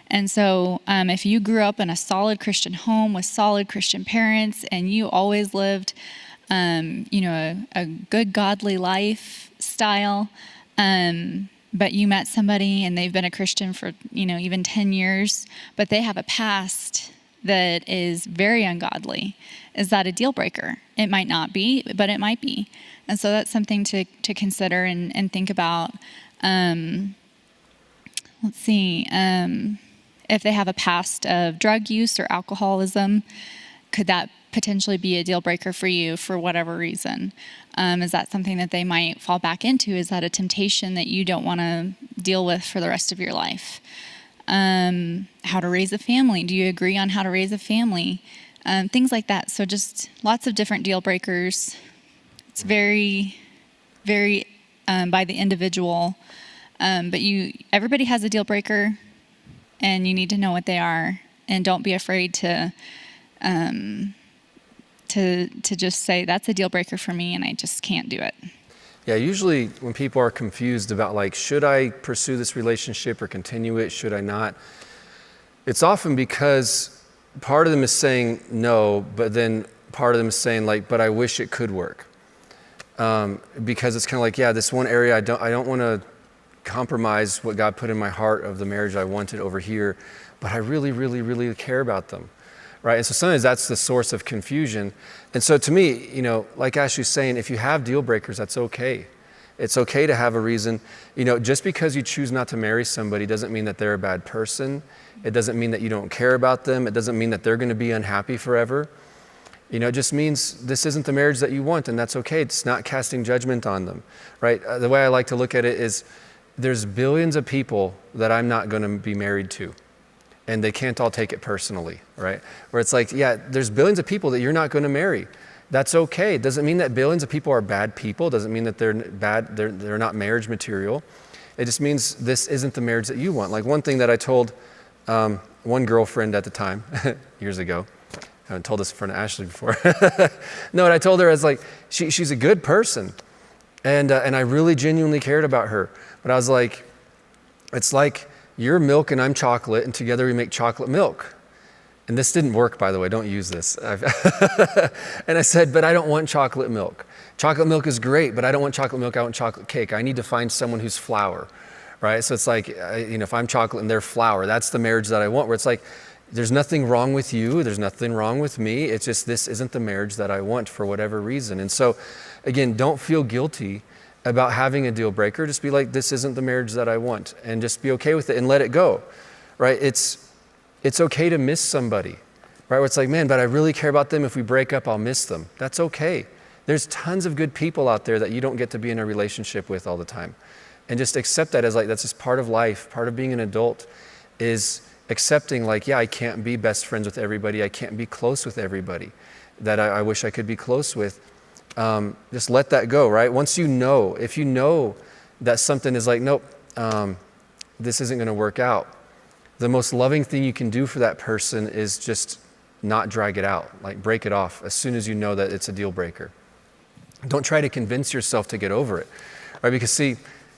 And so if you grew up in a solid Christian home with solid Christian parents and you always lived, a good godly lifestyle, but you met somebody and they've been a Christian for, even 10 years, but they have a past that is very ungodly, is that a deal breaker? It might not be, but it might be. And so that's something to consider and think about. Let's see. If they have a past of drug use or alcoholism, could that potentially be a deal breaker for you for whatever reason? Is that something that they might fall back into? Is that a temptation that you don't want to deal with for the rest of your life? How to raise a family. Do you agree on how to raise a family? Things like that. So just lots of different deal breakers. It's very, very by the individual. But everybody has a deal breaker, and you need to know what they are, and don't be afraid to just say that's a deal breaker for me, and I just can't do it. Yeah, usually when people are confused about like, should I pursue this relationship or continue it? Should I not? It's often because part of them is saying no, but then part of them is saying like, but I wish it could work. Because it's kind of like, yeah, this one area I don't want to compromise what God put in my heart of the marriage I wanted over here, but I really, really, really care about them. Right? And so sometimes that's the source of confusion. And so to me, like Ashley's saying, if you have deal breakers, that's okay. It's okay to have a reason. Just because you choose not to marry somebody doesn't mean that they're a bad person. It doesn't mean that you don't care about them. It doesn't mean that they're going to be unhappy forever. It just means this isn't the marriage that you want, and that's okay. It's not casting judgment on them, right? The way I like to look at it is there's billions of people that I'm not going to be married to. And they can't all take it personally, right? Where it's like, yeah, there's billions of people that you're not going to marry. That's okay. It doesn't mean that billions of people are bad people. It doesn't mean that they're bad, they're not marriage material. It just means this isn't the marriage that you want. Like one thing that I told one girlfriend at the time, years ago, I haven't told this in front of Ashley before. No, and I told her, I was like, she's a good person. And I really genuinely cared about her. But I was like, it's like, you're milk and I'm chocolate, and together we make chocolate milk. And this didn't work, by the way. Don't use this. And I said, but I don't want chocolate milk. Chocolate milk is great, but I don't want chocolate milk. I want chocolate cake. I need to find someone who's flour, right? So it's like, if I'm chocolate and they're flour, that's the marriage that I want, where it's like, there's nothing wrong with you. There's nothing wrong with me. It's just this isn't the marriage that I want for whatever reason. And so, again, don't feel guilty about having a deal breaker. Just be like, this isn't the marriage that I want, and just be okay with it and let it go, right? It's okay to miss somebody, right? Where it's like, man, but I really care about them. If we break up, I'll miss them. That's okay. There's tons of good people out there that you don't get to be in a relationship with all the time. And just accept that as like, that's just part of life. Part of being an adult is accepting like, yeah, I can't be best friends with everybody. I can't be close with everybody that I wish I could be close with. Just let that go, right? Once if you know that something is like, nope, this isn't going to work out, the most loving thing you can do for that person is just not drag it out, like break it off as soon as you know that it's a deal breaker. Don't try to convince yourself to get over it, right? Because see,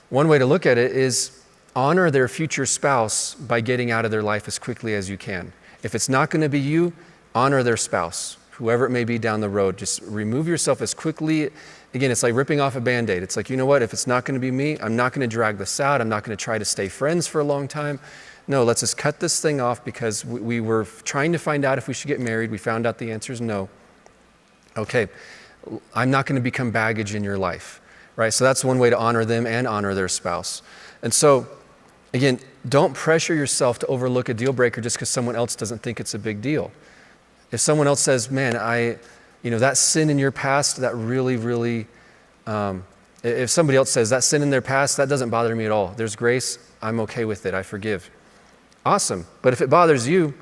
one way to look at it is honor their future spouse by getting out of their life as quickly as you can. If it's not going to be you, honor their spouse. Whoever it may be down the road, just remove yourself as quickly. Again, it's like ripping off a Band-Aid. It's like, you know what, if it's not going to be me, I'm not going to drag this out. I'm not going to try to stay friends for a long time. No, let's just cut this thing off because we were trying to find out if we should get married. We found out the answer is no. Okay, I'm not going to become baggage in your life, right? So that's one way to honor them and honor their spouse. And so, again, don't pressure yourself to overlook a deal breaker just because someone else doesn't think it's a big deal. If someone else says, man, that sin in your past, that really, really, if somebody else says that sin in their past, that doesn't bother me at all. There's grace. I'm okay with it. I forgive. Awesome. But if it bothers you,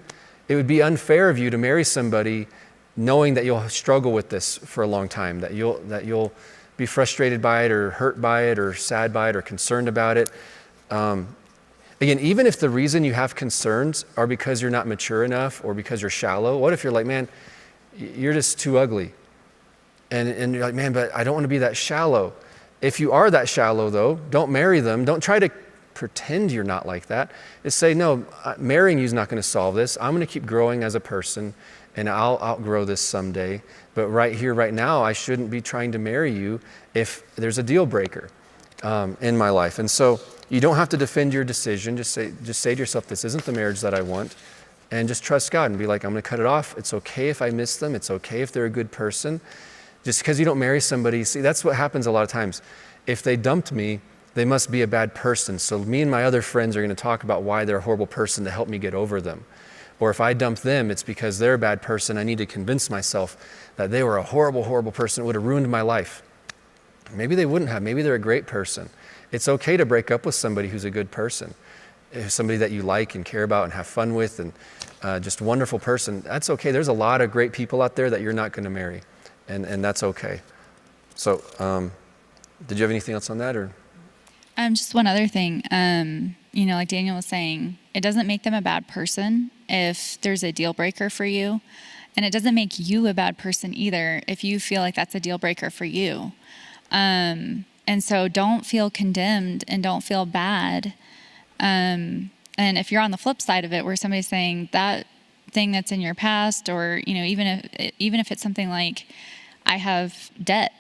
it would be unfair of you to marry somebody knowing that you'll struggle with this for a long time, that you'll be frustrated by it or hurt by it or sad by it or concerned about it. Again, even if the reason you have concerns are because you're not mature enough or because you're shallow, what if you're like, man, you're just too ugly? And you're like, man, but I don't want to be that shallow. If you are that shallow, though, don't marry them. Don't try to pretend you're not like that. Just say, no, marrying you is not going to solve this. I'm going to keep growing as a person, and I'll outgrow this someday. But right here, right now, I shouldn't be trying to marry you if there's a deal breaker in my life. And so you don't have to defend your decision. Just say to yourself, this isn't the marriage that I want. And just trust God and be like, I'm going to cut it off. It's okay if I miss them. It's okay if they're a good person. Just because you don't marry somebody, see, that's what happens a lot of times. If they dumped me, they must be a bad person. So me and my other friends are going to talk about why they're a horrible person to help me get over them. Or if I dump them, it's because they're a bad person. I need to convince myself that they were a horrible, horrible person. It would have ruined my life. Maybe they wouldn't have. Maybe they're a great person. It's okay to break up with somebody who's a good person. If somebody that you like and care about and have fun with and just a wonderful person, that's okay. There's a lot of great people out there that you're not going to marry, and that's okay. So did you have anything else on that? Or? Just one other thing. Like Daniel was saying, it doesn't make them a bad person if there's a deal breaker for you. And it doesn't make you a bad person either if you feel like that's a deal breaker for you. And so don't feel condemned and don't feel bad. And if you're on the flip side of it, where somebody's saying that thing that's in your past, or, even if it's something like, I have debt.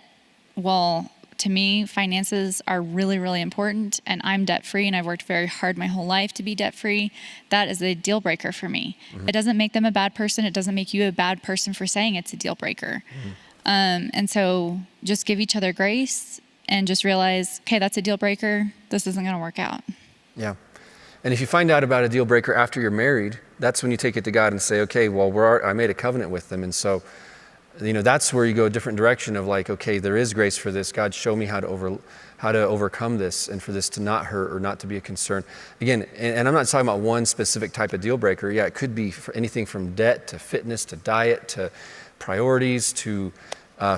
Well, to me, finances are really, really important, and I'm debt-free, and I've worked very hard my whole life to be debt-free. That is a deal breaker for me. Mm-hmm. It doesn't make them a bad person. It doesn't make you a bad person for saying it's a deal breaker. Mm-hmm. And so just give each other grace and just realize, okay, that's a deal breaker. This isn't going to work out. Yeah. And if you find out about a deal breaker after you're married, that's when you take it to God and say, okay, well, I made a covenant with them, and so that's where you go a different direction of like, okay, there is grace for this. God, show me how to overcome this and for this to not hurt or not to be a concern. Again, and I'm not talking about one specific type of deal breaker. Yeah, it could be for anything from debt to fitness to diet to priorities to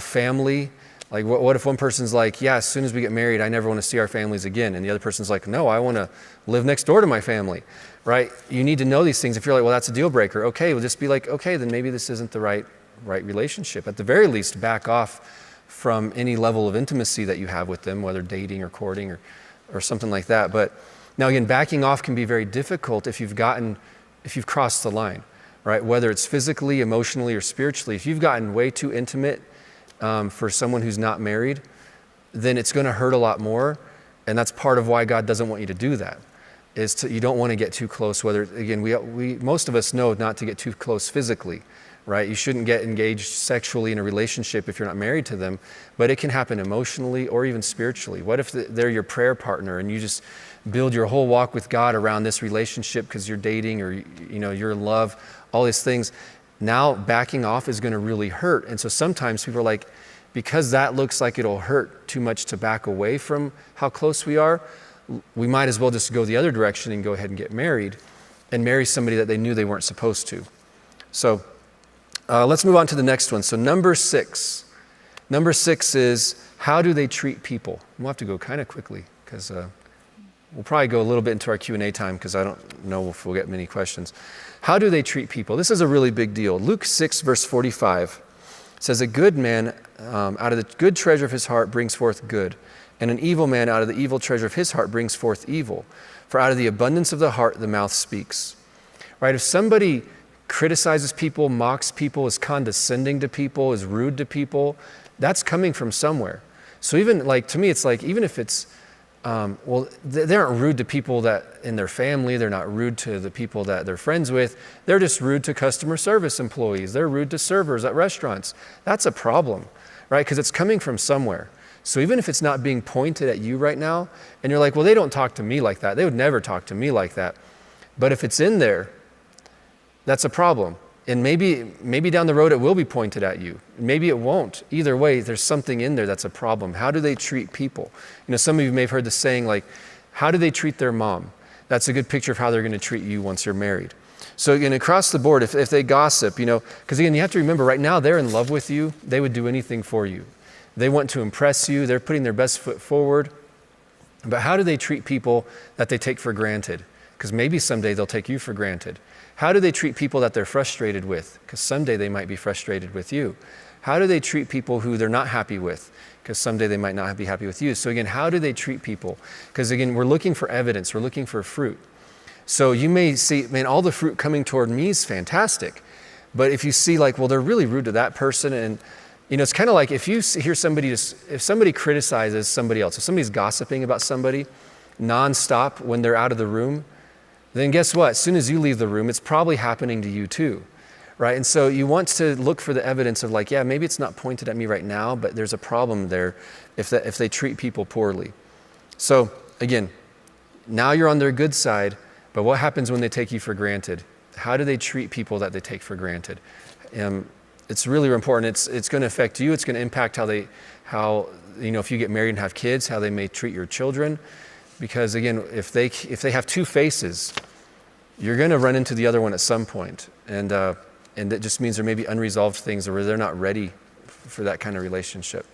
family. Like what if one person's like, yeah, as soon as we get married, I never want to see our families again. And the other person's like, no, I want to live next door to my family, right? You need to know these things. If you're like, well, that's a deal breaker. Okay, we'll just be like, okay, then maybe this isn't the right relationship. At the very least, back off from any level of intimacy that you have with them, whether dating or courting or something like that. But now again, backing off can be very difficult if you've crossed the line, right? Whether it's physically, emotionally, or spiritually. If you've gotten way too intimate for someone who's not married, then it's going to hurt a lot more. And that's part of why God doesn't want you to do that. You don't want to get too close. Whether, again, we most of us know not to get too close physically. Right? You shouldn't get engaged sexually in a relationship if you're not married to them, but it can happen emotionally or even spiritually. What if they're your prayer partner and you just build your whole walk with God around this relationship because you're dating or you're in love, all these things. Now backing off is going to really hurt. And so sometimes people are like, because that looks like it'll hurt too much to back away from how close we are, we might as well just go the other direction and go ahead and get married and marry somebody that they knew they weren't supposed to. So let's move on to the next one. So number 6. Number 6 is, how do they treat people? We'll have to go kind of quickly because we'll probably go a little bit into our Q&A time because I don't know if we'll get many questions. How do they treat people? This is a really big deal. Luke 6, verse 45 says, a good man out of the good treasure of his heart brings forth good, and an evil man out of the evil treasure of his heart brings forth evil. For out of the abundance of the heart, the mouth speaks. Right? If somebody criticizes people, mocks people, is condescending to people, is rude to people, that's coming from somewhere. So even to me, it's like, even if it's, they aren't rude to people that in their family, they're not rude to the people that they're friends with, they're just rude to customer service employees, they're rude to servers at restaurants. That's a problem, right? Because it's coming from somewhere. So even if it's not being pointed at you right now, and you're like, well, they don't talk to me like that, they would never talk to me like that. But if it's in there, that's a problem. And maybe down the road it will be pointed at you. Maybe it won't. Either way, there's something in there that's a problem. How do they treat people? Some of you may have heard the saying, like, how do they treat their mom? That's a good picture of how they're going to treat you once you're married. So again, across the board, if they gossip, because again, you have to remember right now they're in love with you. They would do anything for you. They want to impress you. They're putting their best foot forward. But how do they treat people that they take for granted? Because maybe someday they'll take you for granted. How do they treat people that they're frustrated with? Because someday they might be frustrated with you. How do they treat people who they're not happy with? Because someday they might not be happy with you. So again, how do they treat people? Because again, we're looking for evidence. We're looking for fruit. So you may see, man, all the fruit coming toward me is fantastic. But if you see like, well, they're really rude to that person. And it's kind of like if you hear if somebody criticizes somebody else, if somebody's gossiping about somebody nonstop when they're out of the room, then guess what? As soon as you leave the room, it's probably happening to you too, right? And so you want to look for the evidence of like, yeah, maybe it's not pointed at me right now, but there's a problem there if they treat people poorly. So again, now you're on their good side, but what happens when they take you for granted? How do they treat people that they take for granted? It's really important. It's going to affect you. It's going to impact how if you get married and have kids, how they may treat your children. Because again, if they have two faces, you're going to run into the other one at some point. And that just means there may be unresolved things or they're not ready for that kind of relationship.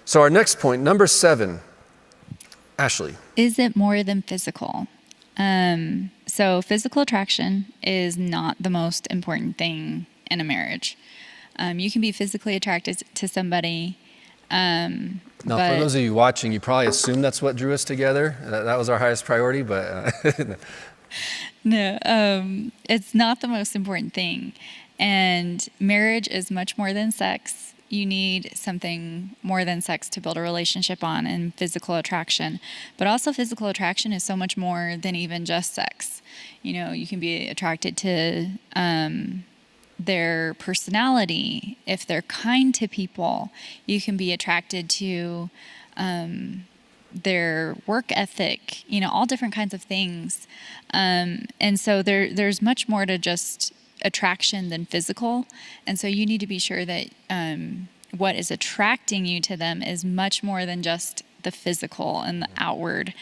So our next point, number 7, Ashley. Is it more than physical? So physical attraction is not the most important thing in a marriage. You can be physically attracted to somebody. Now, for those of you watching, you probably assume that's what drew us together. That was our highest priority, but no, it's not the most important thing. And marriage is much more than sex. You need something more than sex to build a relationship on, and physical attraction. But also physical attraction is so much more than even just sex. You can be attracted to their personality. If they're kind to people, you can be attracted to their work ethic, all different kinds of things. And so there's much more to just attraction than physical. And so you need to be sure that what is attracting you to them is much more than just the physical and the outward.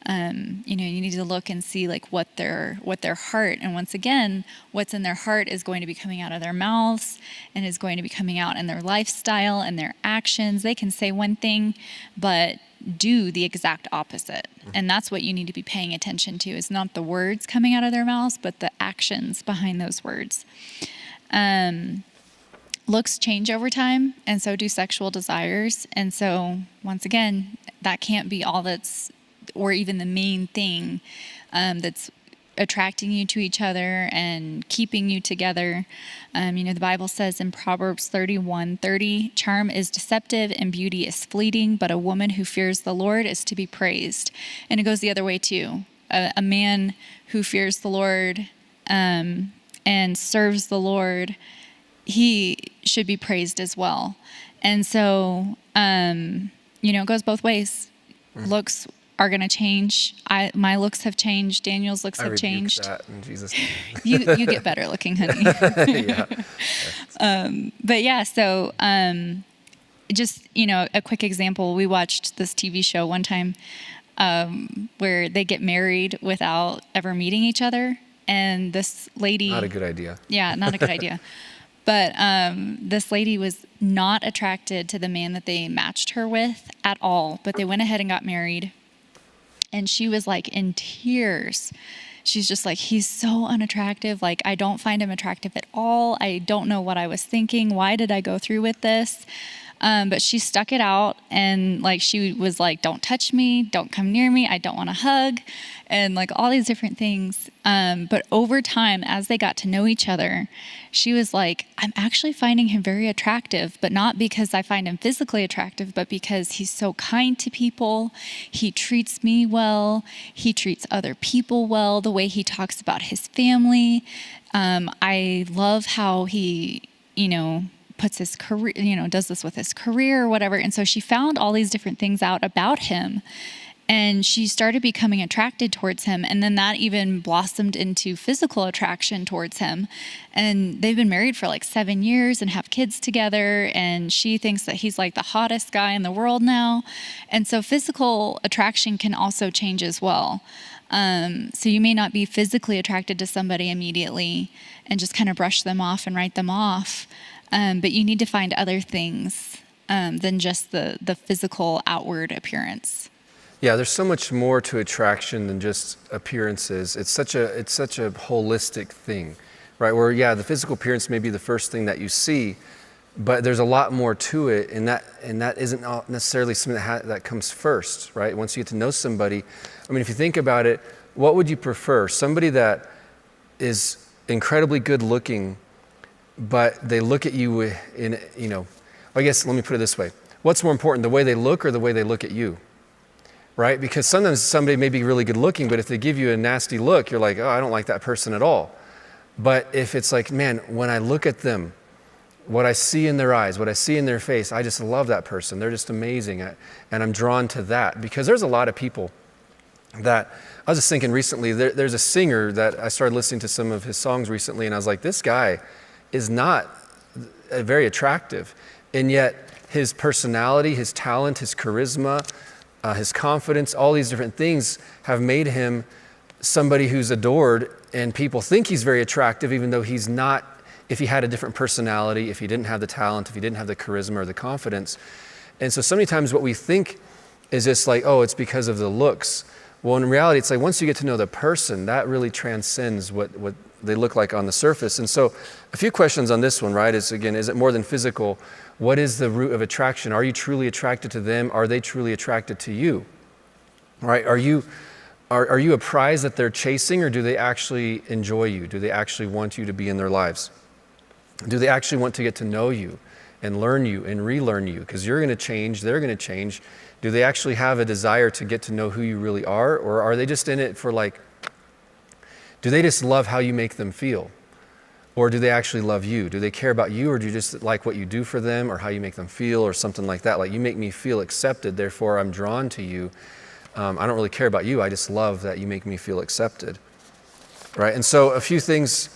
You need to look and see like what their heart, and once again, what's in their heart is going to be coming out of their mouths and is going to be coming out in their lifestyle and their actions. They can say one thing, but do the exact opposite. And that's what you need to be paying attention to, is not the words coming out of their mouths, but the actions behind those words. Looks change over time, and so do sexual desires. And so, once again, that can't be all or even the main thing that's attracting you to each other and keeping you together. The Bible says in Proverbs 31:30, charm is deceptive and beauty is fleeting, but a woman who fears the Lord is to be praised. And it goes the other way too. A man who fears the Lord and serves the Lord, he should be praised as well. And so, it goes both ways. Looks are going to change. My looks have changed. Daniel's looks have changed. That in Jesus' name. You get better looking, honey. Yeah. But yeah, so just, a quick example. We watched this TV show one time where they get married without ever meeting each other. And this lady... Not a good idea. Yeah, not a good idea. But this lady was not attracted to the man that they matched her with at all. But they went ahead and got married. And she was like in tears. She's just like, he's so unattractive. Like, I don't find him attractive at all. I don't know what I was thinking. Why did I go through with this? But she stuck it out, and like she was like, don't touch me, don't come near me, I don't want to hug, and like all these different things. But over time, as they got to know each other, she was like, I'm actually finding him very attractive, but not because I find him physically attractive, but because he's so kind to people. He treats me well. He treats other people well. The way he talks about his family. I love how he, puts his career, does this with his career or whatever. And so she found all these different things out about him. And she started becoming attracted towards him. And then that even blossomed into physical attraction towards him. And they've been married for like 7 years and have kids together. And she thinks that he's like the hottest guy in the world now. And so physical attraction can also change as well. So you may not be physically attracted to somebody immediately and just kind of brush them off and write them off. But you need to find other things than just the physical outward appearance. Yeah, there's so much more to attraction than just appearances. It's such a holistic thing, right? Where the physical appearance may be the first thing that you see, but there's a lot more to it, and that isn't necessarily something that comes first, right? Once you get to know somebody, I mean, if you think about it, what would you prefer? Somebody that is incredibly good looking, but they look at you I guess let me put it this way: what's more important, the way they look or the way they look at you? Right? Because sometimes somebody may be really good looking, but if they give you a nasty look, you're like, oh, I don't like that person at all. But if it's like, man, when I look at them, what I see in their eyes, what I see in their face, I just love that person. They're just amazing. And I'm drawn to that. Because there's a lot of people that, I was just thinking recently, there's a singer that I started listening to some of his songs recently, and I was like, this guy is not very attractive. And yet his personality, his talent, his charisma, his confidence, all these different things have made him somebody who's adored, and people think he's very attractive, even though he's not, if he had a different personality, if he didn't have the talent, if he didn't have the charisma or the confidence. And so many times what we think is just like, oh, it's because of the looks. Well, in reality, it's like once you get to know the person, that really transcends what they look like on the surface. And so a few questions on this one, right, is again, is it more than physical? What is the root of attraction? Are you truly attracted to them? Are they truly attracted to you? Right? Are you a prize that they're chasing, or do they actually enjoy you? Do they actually want you to be in their lives? Do they actually want to get to know you and learn you and relearn you? Because you're going to change, they're going to change. Do they actually have a desire to get to know who you really are? Or are they just in it for do they just love how you make them feel? Or do they actually love you? Do they care about you, or do you just like what you do for them or how you make them feel or something like that? Like, you make me feel accepted, therefore I'm drawn to you. I don't really care about you. I just love that you make me feel accepted, right? And so a few things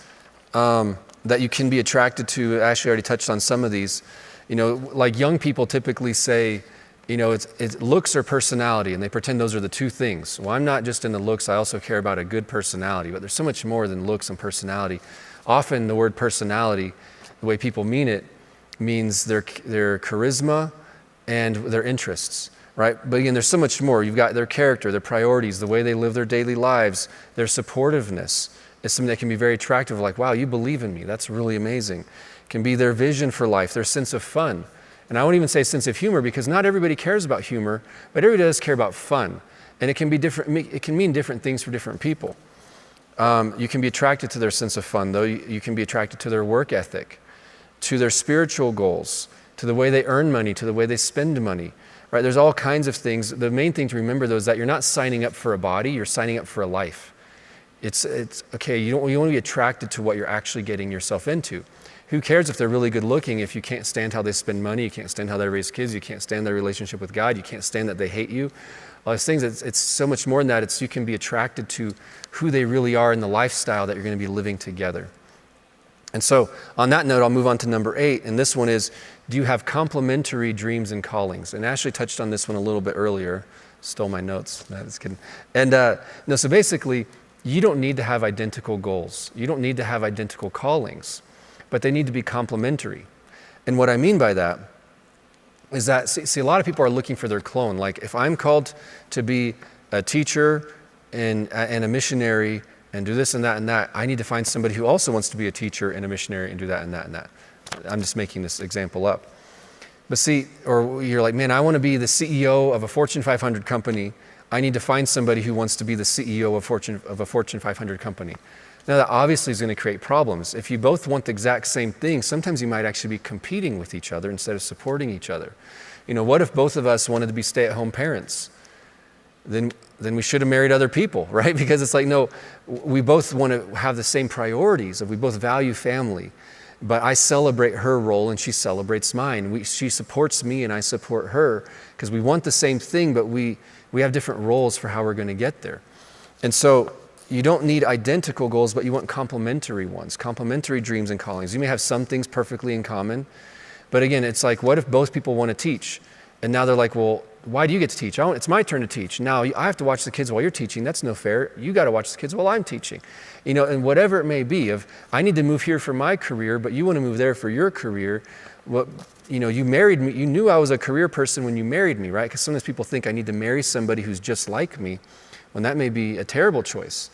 that you can be attracted to. Ashley already touched on some of these. Like young people typically say, it's looks or personality, and they pretend those are the two things. Well, I'm not just into looks, I also care about a good personality, but there's so much more than looks and personality. Often the word personality, the way people mean it, means their charisma and their interests, right? But again, there's so much more. You've got their character, their priorities, the way they live their daily lives, their supportiveness is something that can be very attractive. Like, wow, you believe in me. That's really amazing. It can be their vision for life, their sense of fun. And I won't even say sense of humor, because not everybody cares about humor, but everybody does care about fun. And it can be different. It can mean different things for different people. You can be attracted to their sense of fun, though. You can be attracted to their work ethic, to their spiritual goals, to the way they earn money, to the way they spend money, right? There's all kinds of things. The main thing to remember, though, is that you're not signing up for a body, you're signing up for a life. It's okay, you want to be attracted to what you're actually getting yourself into. Who cares if they're really good looking if you can't stand how they spend money, you can't stand how they raise kids, you can't stand their relationship with God, you can't stand that they hate you. All these things, it's so much more than that. You can be attracted to who they really are and the lifestyle that you're going to be living together. And so on that note, I'll move on to number 8. And this one is, do you have complementary dreams and callings? And Ashley touched on this one a little bit earlier. Stole my notes. No, just kidding. And so basically, you don't need to have identical goals. You don't need to have identical callings, but they need to be complementary. And what I mean by that is that, see, a lot of people are looking for their clone. Like, if I'm called to be a teacher and a missionary and do this and that, I need to find somebody who also wants to be a teacher and a missionary and do that and that and that. I'm just making this example up. But see, or you're like, man, I want to be the CEO of a Fortune 500 company. I need to find somebody who wants to be the CEO of a Fortune 500 company. Now, that obviously is going to create problems. If you both want the exact same thing, sometimes you might actually be competing with each other instead of supporting each other. What if both of us wanted to be stay-at-home parents? Then we should have married other people, right? Because it's like, no, we both want to have the same priorities, if we both value family. but I celebrate her role and she celebrates mine. She supports me and I support her because we want the same thing, but we have different roles for how we're going to get there. And so you don't need identical goals, but you want complementary ones, complementary dreams and callings. You may have some things perfectly in common, but again, it's like, what if both people want to teach? And now they're like, well, why do you get to teach? It's my turn to teach. Now I have to watch the kids while you're teaching. That's no fair. You got to watch the kids while I'm teaching. And whatever it may be, of I need to move here for my career, but you want to move there for your career. You married me. You knew I was a career person when you married me, right? Because sometimes people think I need to marry somebody who's just like me, when that may be a terrible choice.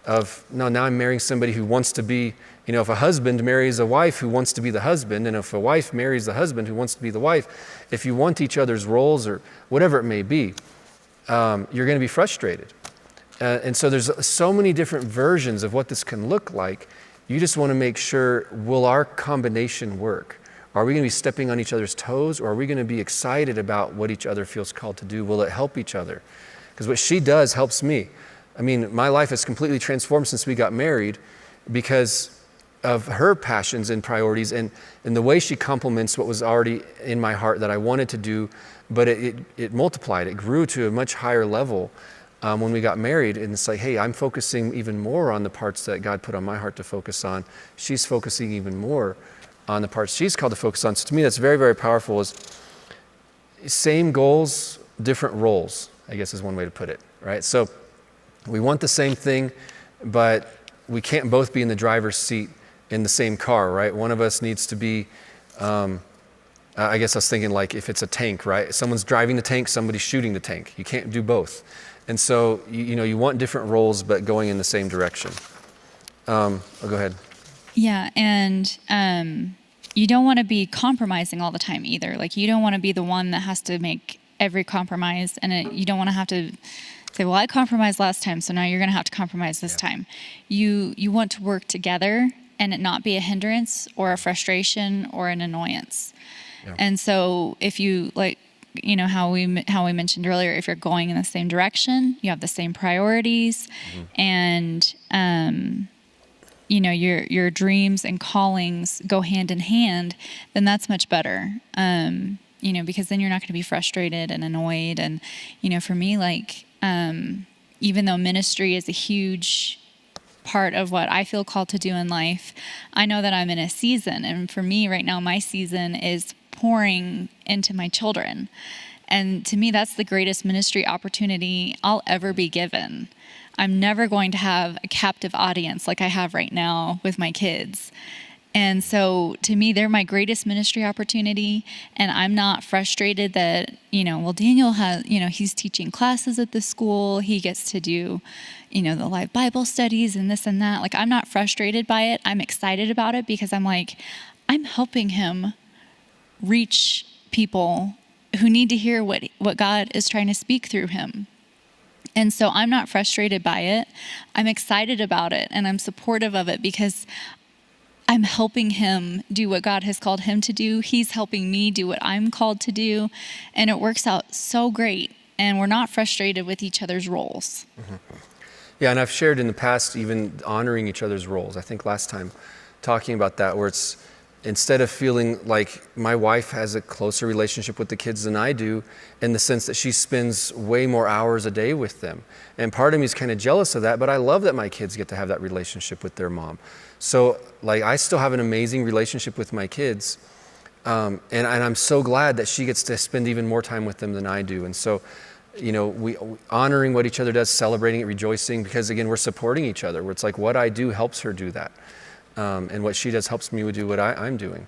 Now I'm marrying somebody who wants to be, if a husband marries a wife who wants to be the husband, and if a wife marries the husband who wants to be the wife, if you want each other's roles or whatever it may be, you're going to be frustrated. And so there's so many different versions of what this can look like. You just want to make sure, will our combination work? Are we going to be stepping on each other's toes, or are we going to be excited about what each other feels called to do? Will it help each other? Because what she does helps me. My life has completely transformed since we got married because of her passions and priorities and the way she complements what was already in my heart that I wanted to do, but it multiplied. It grew to a much higher level when we got married. And it's like, hey, I'm focusing even more on the parts that God put on my heart to focus on. She's focusing even more on the parts she's called to focus on. So to me, that's very, very powerful. Is same goals, different roles, I guess is one way to put it, right? So we want the same thing, but we can't both be in the driver's seat in the same car, right? One of us needs to be, I guess I was thinking like if it's a tank, right? Someone's driving the tank, somebody's shooting the tank. You can't do both. And so, you want different roles, but going in the same direction. Go ahead. Yeah, and you don't want to be compromising all the time either. Like, you don't want to be the one that has to make every compromise, and you don't want to have to say, well, I compromised last time, so now you're going to have to compromise this time. You want to work together and it not be a hindrance or a frustration or an annoyance. Yeah. And so if you how we mentioned earlier, if you're going in the same direction, you have the same priorities, and your dreams and callings go hand in hand, then that's much better. Because then you're not going to be frustrated and annoyed. And for me, even though ministry is a huge part of what I feel called to do in life, I know that I'm in a season, and for me right now, my season is pouring into my children. And to me, that's the greatest ministry opportunity I'll ever be given. I'm never going to have a captive audience like I have right now with my kids. And so to me, they're my greatest ministry opportunity. And I'm not frustrated that, Daniel has, he's teaching classes at the school. He gets to do, the live Bible studies and this and that. I'm not frustrated by it. I'm excited about it because I'm helping him reach people who need to hear what God is trying to speak through him. And so I'm not frustrated by it. I'm excited about it, and I'm supportive of it because I'm helping him do what God has called him to do. He's helping me do what I'm called to do, and it works out so great, and we're not frustrated with each other's roles. Mm-hmm. Yeah, and I've shared in the past even honoring each other's roles. I think last time talking about that, where it's instead of feeling like my wife has a closer relationship with the kids than I do, in the sense that she spends way more hours a day with them. And part of me is kind of jealous of that, but I love that my kids get to have that relationship with their mom. So I still have an amazing relationship with my kids. And I'm so glad that she gets to spend even more time with them than I do. And so, we honoring what each other does, celebrating it, rejoicing, because again, we're supporting each other, where it's like what I do helps her do that. And what she does helps me do what I'm doing.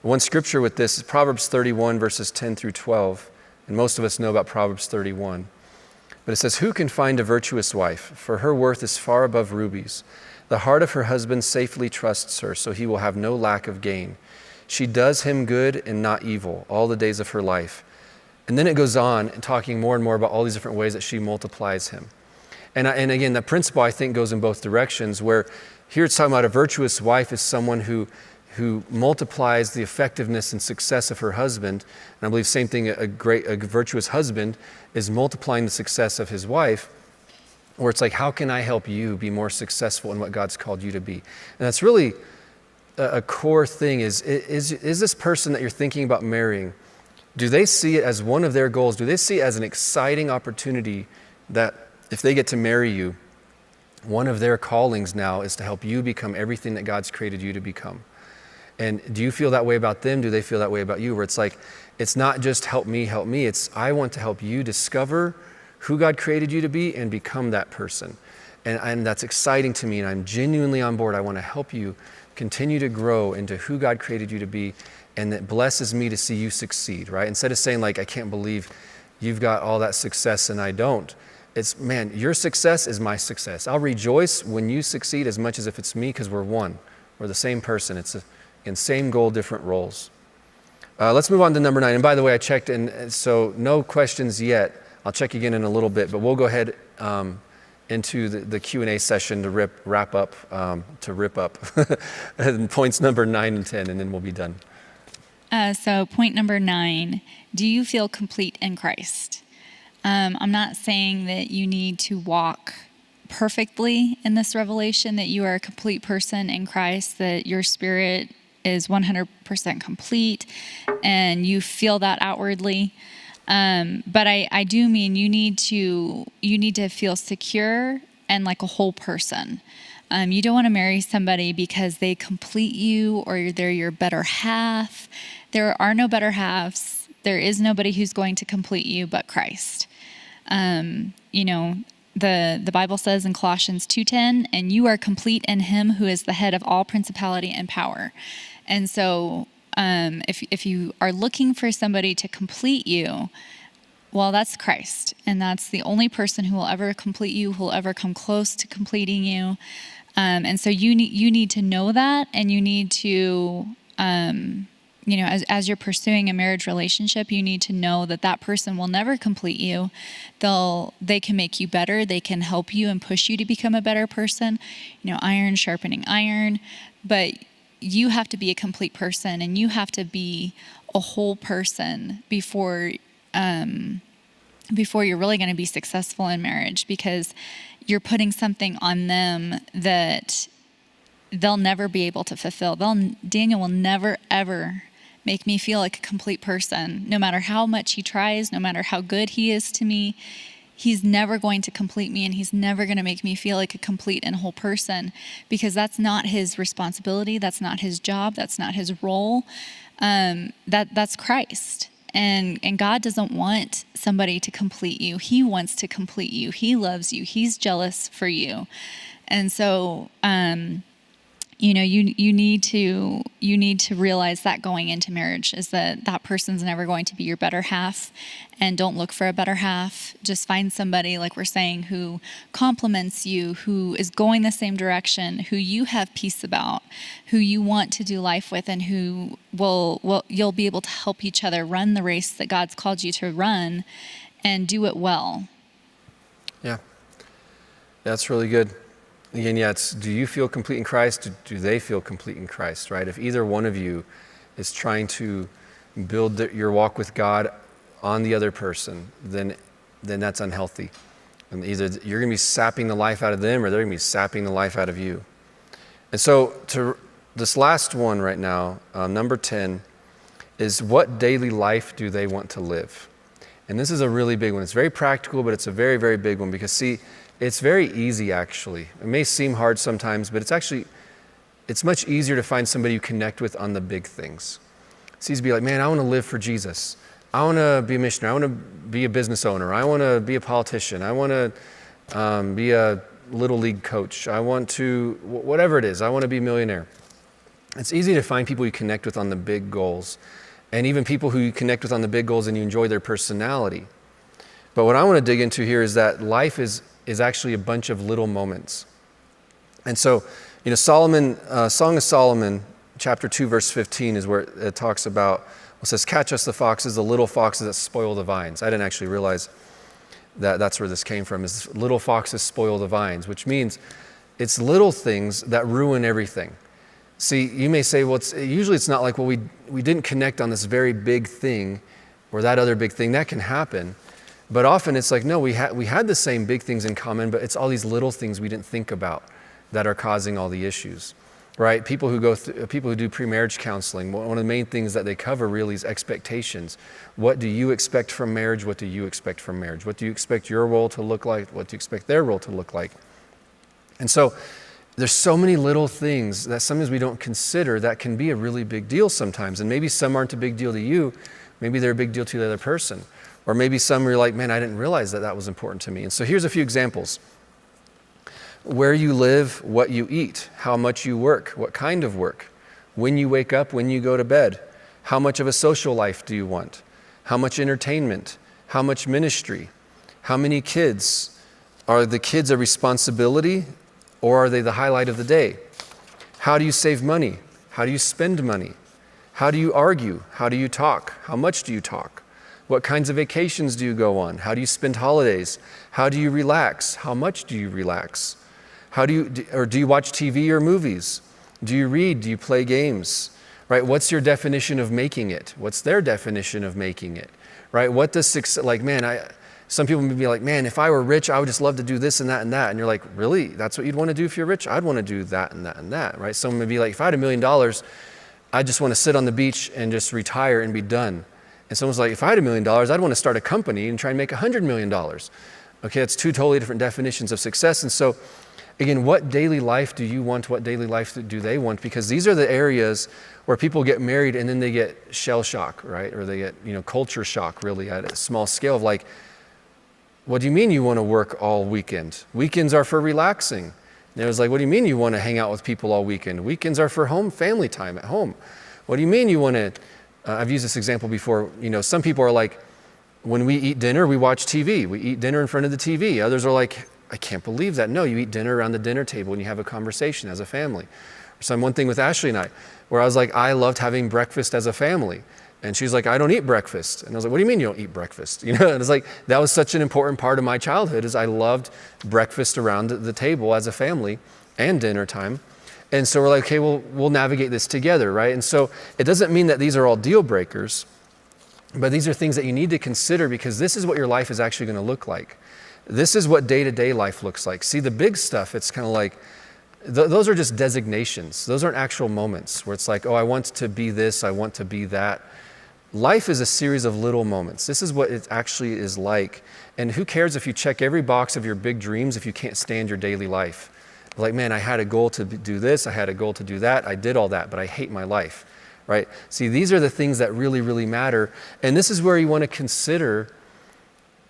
One scripture with this is Proverbs 31, verses 10 through 12. And most of us know about Proverbs 31. But it says, "Who can find a virtuous wife? For her worth is far above rubies. The heart of her husband safely trusts her, so he will have no lack of gain. She does him good and not evil all the days of her life." And then it goes on and talking more and more about all these different ways that she multiplies him. And again, the principle I think goes in both directions, where here it's talking about a virtuous wife is someone who multiplies the effectiveness and success of her husband. And I believe same thing, a virtuous husband is multiplying the success of his wife, where it's like, how can I help you be more successful in what God's called you to be? And that's really a core thing is this person that you're thinking about marrying, do they see it as one of their goals? Do they see it as an exciting opportunity that if they get to marry you, one of their callings now is to help you become everything that God's created you to become? And do you feel that way about them? Do they feel that way about you? Where it's like, it's not just help me. It's I want to help you discover who God created you to be and become that person. And that's exciting to me, and I'm genuinely on board. I want to help you continue to grow into who God created you to be, and that blesses me to see you succeed, right? Instead of saying like, I can't believe you've got all that success and I don't. It's, man, your success is my success. I'll rejoice when you succeed as much as if it's me, because we're one. We're the same person. It's the same goal, different roles. Let's move on to number 9. And by the way, I checked, and so no questions yet. I'll check again in a little bit, but we'll go ahead into the Q&A session to wrap up and points number 9 and 10, and then we'll be done. So point number 9, do you feel complete in Christ? I'm not saying that you need to walk perfectly in this revelation, that you are a complete person in Christ, that your spirit is 100% complete and you feel that outwardly. But I do mean you need to feel secure and like a whole person. You don't want to marry somebody because they complete you or they're your better half. There are no better halves. There is nobody who's going to complete you but Christ. The Bible says in Colossians 2:10, and you are complete in him who is the head of all principality and power. And so if you are looking for somebody to complete you, well, that's Christ. And that's the only person who will ever complete you, who will ever come close to completing you. And so you need to know that, and you need to, as you're pursuing a marriage relationship, you need to know that person will never complete you. They can make you better. They can help you and push you to become a better person. Iron sharpening iron, but you have to be a complete person, and you have to be a whole person before you're really going to be successful in marriage, because you're putting something on them that they'll never be able to fulfill. Daniel will never, ever make me feel like a complete person. No matter how much he tries, no matter how good he is to me, he's never going to complete me, and he's never going to make me feel like a complete and whole person, because that's not his responsibility. That's not his job. That's not his role. That's Christ. And God doesn't want somebody to complete you. He wants to complete you. He loves you. He's jealous for you. And so, you need to realize that going into marriage is that person's never going to be your better half, and don't look for a better half. Just find somebody, like we're saying, who complements you, who is going the same direction, who you have peace about, who you want to do life with, and who you'll be able to help each other run the race that God's called you to run and do it well. Yeah, that's really good. Again, it's do you feel complete in Christ? Do they feel complete in Christ, right? If either one of you is trying to build your walk with God on the other person, then that's unhealthy. And either you're going to be sapping the life out of them, or they're going to be sapping the life out of you. And so to this last one right now, number 10, is what daily life do they want to live? And this is a really big one. It's very practical, but it's a very, very big one, because see, it's very easy, actually. It may seem hard sometimes, but it's much easier to find somebody you connect with on the big things. It's easy to be like, man, I want to live for Jesus. I want to be a missionary. I want to be a business owner. I want to be a politician. I want to be a little league coach. I want to, whatever it is, I want to be a millionaire. It's easy to find people you connect with on the big goals, and even people who you connect with on the big goals and you enjoy their personality. But what I want to dig into here is that life is actually a bunch of little moments. And so, Solomon, Song of Solomon, chapter 2, verse 15 is where it talks about, it says, catch us the foxes, the little foxes that spoil the vines. I didn't actually realize that that's where this came from, is little foxes spoil the vines, which means it's little things that ruin everything. See, you may say, well, usually it's not like, well, we didn't connect on this very big thing or that other big thing. That can happen. But often it's like, no, we had the same big things in common, but it's all these little things we didn't think about that are causing all the issues. right? People who do pre-marriage counseling, one of the main things that they cover really is expectations. What do you expect from marriage? What do you expect from marriage? What do you expect your role to look like? What do you expect their role to look like? And so there's so many little things that sometimes we don't consider that can be a really big deal sometimes. And maybe some aren't a big deal to you. Maybe they're a big deal to the other person. Or maybe some are like, man, I didn't realize that was important to me. And so here's a few examples. Where you live, what you eat, how much you work, what kind of work, when you wake up, when you go to bed, how much of a social life do you want, how much entertainment, how much ministry, how many kids, are the kids a responsibility or are they the highlight of the day? How do you save money? How do you spend money? How do you argue? How do you talk? How much do you talk? What kinds of vacations do you go on? How do you spend holidays? How do you relax? How much do you relax? Do you watch TV or movies? Do you read? Do you play games? Right? What's your definition of making it? What's their definition of making it? Right? What does success, some people may be like, man, if I were rich, I would just love to do this and that and that. And you're like, really? That's what you'd want to do if you're rich? I'd want to do that and that and that, right? Someone may be like, if I had $1 million, I just want to sit on the beach and just retire and be done. And someone's like, if I had $1 million, I'd want to start a company and try and make $100 million. Okay, that's two totally different definitions of success. And so, again, what daily life do you want? What daily life do they want? Because these are the areas where people get married and then they get shell shock, right? Or they get, culture shock really at a small scale of like, what do you mean you want to work all weekend? Weekends are for relaxing. And it was like, what do you mean you want to hang out with people all weekend? Weekends are for family time at home. What do you mean you want to, I've used this example before, some people are like, when we eat dinner, we watch TV. We eat dinner in front of the TV. Others are like, I can't believe that. No, you eat dinner around the dinner table and you have a conversation as a family. Or one thing with Ashley and I, where I was like, I loved having breakfast as a family. And she's like, I don't eat breakfast. And I was like, what do you mean you don't eat breakfast? And it's like, that was such an important part of my childhood is I loved breakfast around the table as a family and dinner time. And so we're like, okay, we'll navigate this together, right? And so it doesn't mean that these are all deal breakers, but these are things that you need to consider because this is what your life is actually going to look like. This is what day-to-day life looks like. See, the big stuff, it's kind of like, those are just designations. Those aren't actual moments where it's like, oh, I want to be this, I want to be that. Life is a series of little moments. This is what it actually is like. And who cares if you check every box of your big dreams if you can't stand your daily life? Like, man, I had a goal to do this, I had a goal to do that, I did all that, but I hate my life, right? See, these are the things that really, really matter. And this is where you want to consider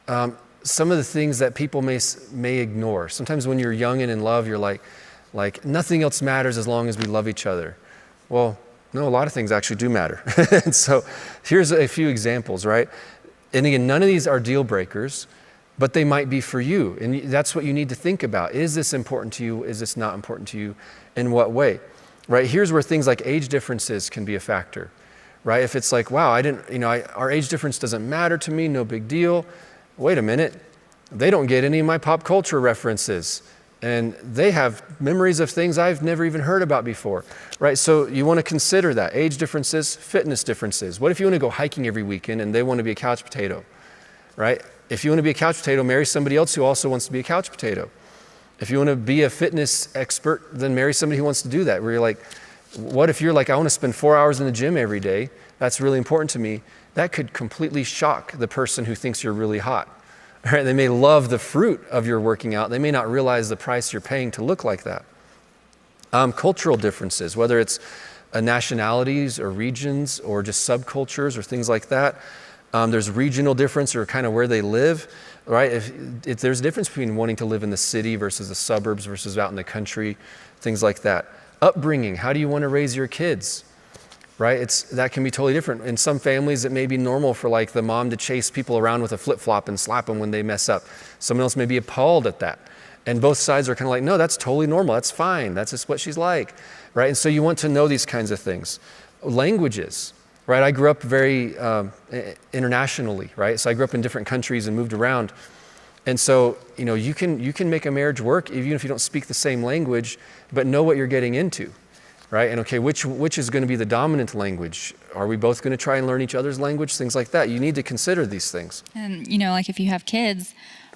some of the things that people may ignore. Sometimes when you're young and in love, you're like nothing else matters as long as we love each other. Well, no, a lot of things actually do matter. And so here's a few examples, right? And again, none of these are deal breakers, but they might be for you. And that's what you need to think about. Is this important to you? Is this not important to you? In what way? Right? Here's where things like age differences can be a factor, right? If it's like, wow, our age difference doesn't matter to me, no big deal. Wait a minute, they don't get any of my pop culture references. And they have memories of things I've never even heard about before, right? So you want to consider that. Age differences, fitness differences. What if you want to go hiking every weekend and they want to be a couch potato, right? If you want to be a couch potato, marry somebody else who also wants to be a couch potato. If you want to be a fitness expert, then marry somebody who wants to do that. Where you're like, what if you're like, I want to spend 4 hours in the gym every day. That's really important to me. That could completely shock the person who thinks you're really hot. Right? They may love the fruit of your working out. They may not realize the price you're paying to look like that. Cultural differences, whether it's nationalities or regions or just subcultures or things like that. There's regional difference or kind of where they live, right? If there's a difference between wanting to live in the city versus the suburbs versus out in the country, things like that. Upbringing, how do you want to raise your kids? Right? That can be totally different. In some families, it may be normal for like the mom to chase people around with a flip-flop and slap them when they mess up. Someone else may be appalled at that. And both sides are kind of like, no, that's totally normal. That's fine. That's just what she's like. Right? And so you want to know these kinds of things. Languages, right? I grew up very internationally, right? So I grew up in different countries and moved around. And so, you can make a marriage work even if you don't speak the same language, but know what you're getting into. Right? And okay, which is going to be the dominant language? Are we both going to try and learn each other's language? Things like that. You need to consider these things. And, like if you have kids,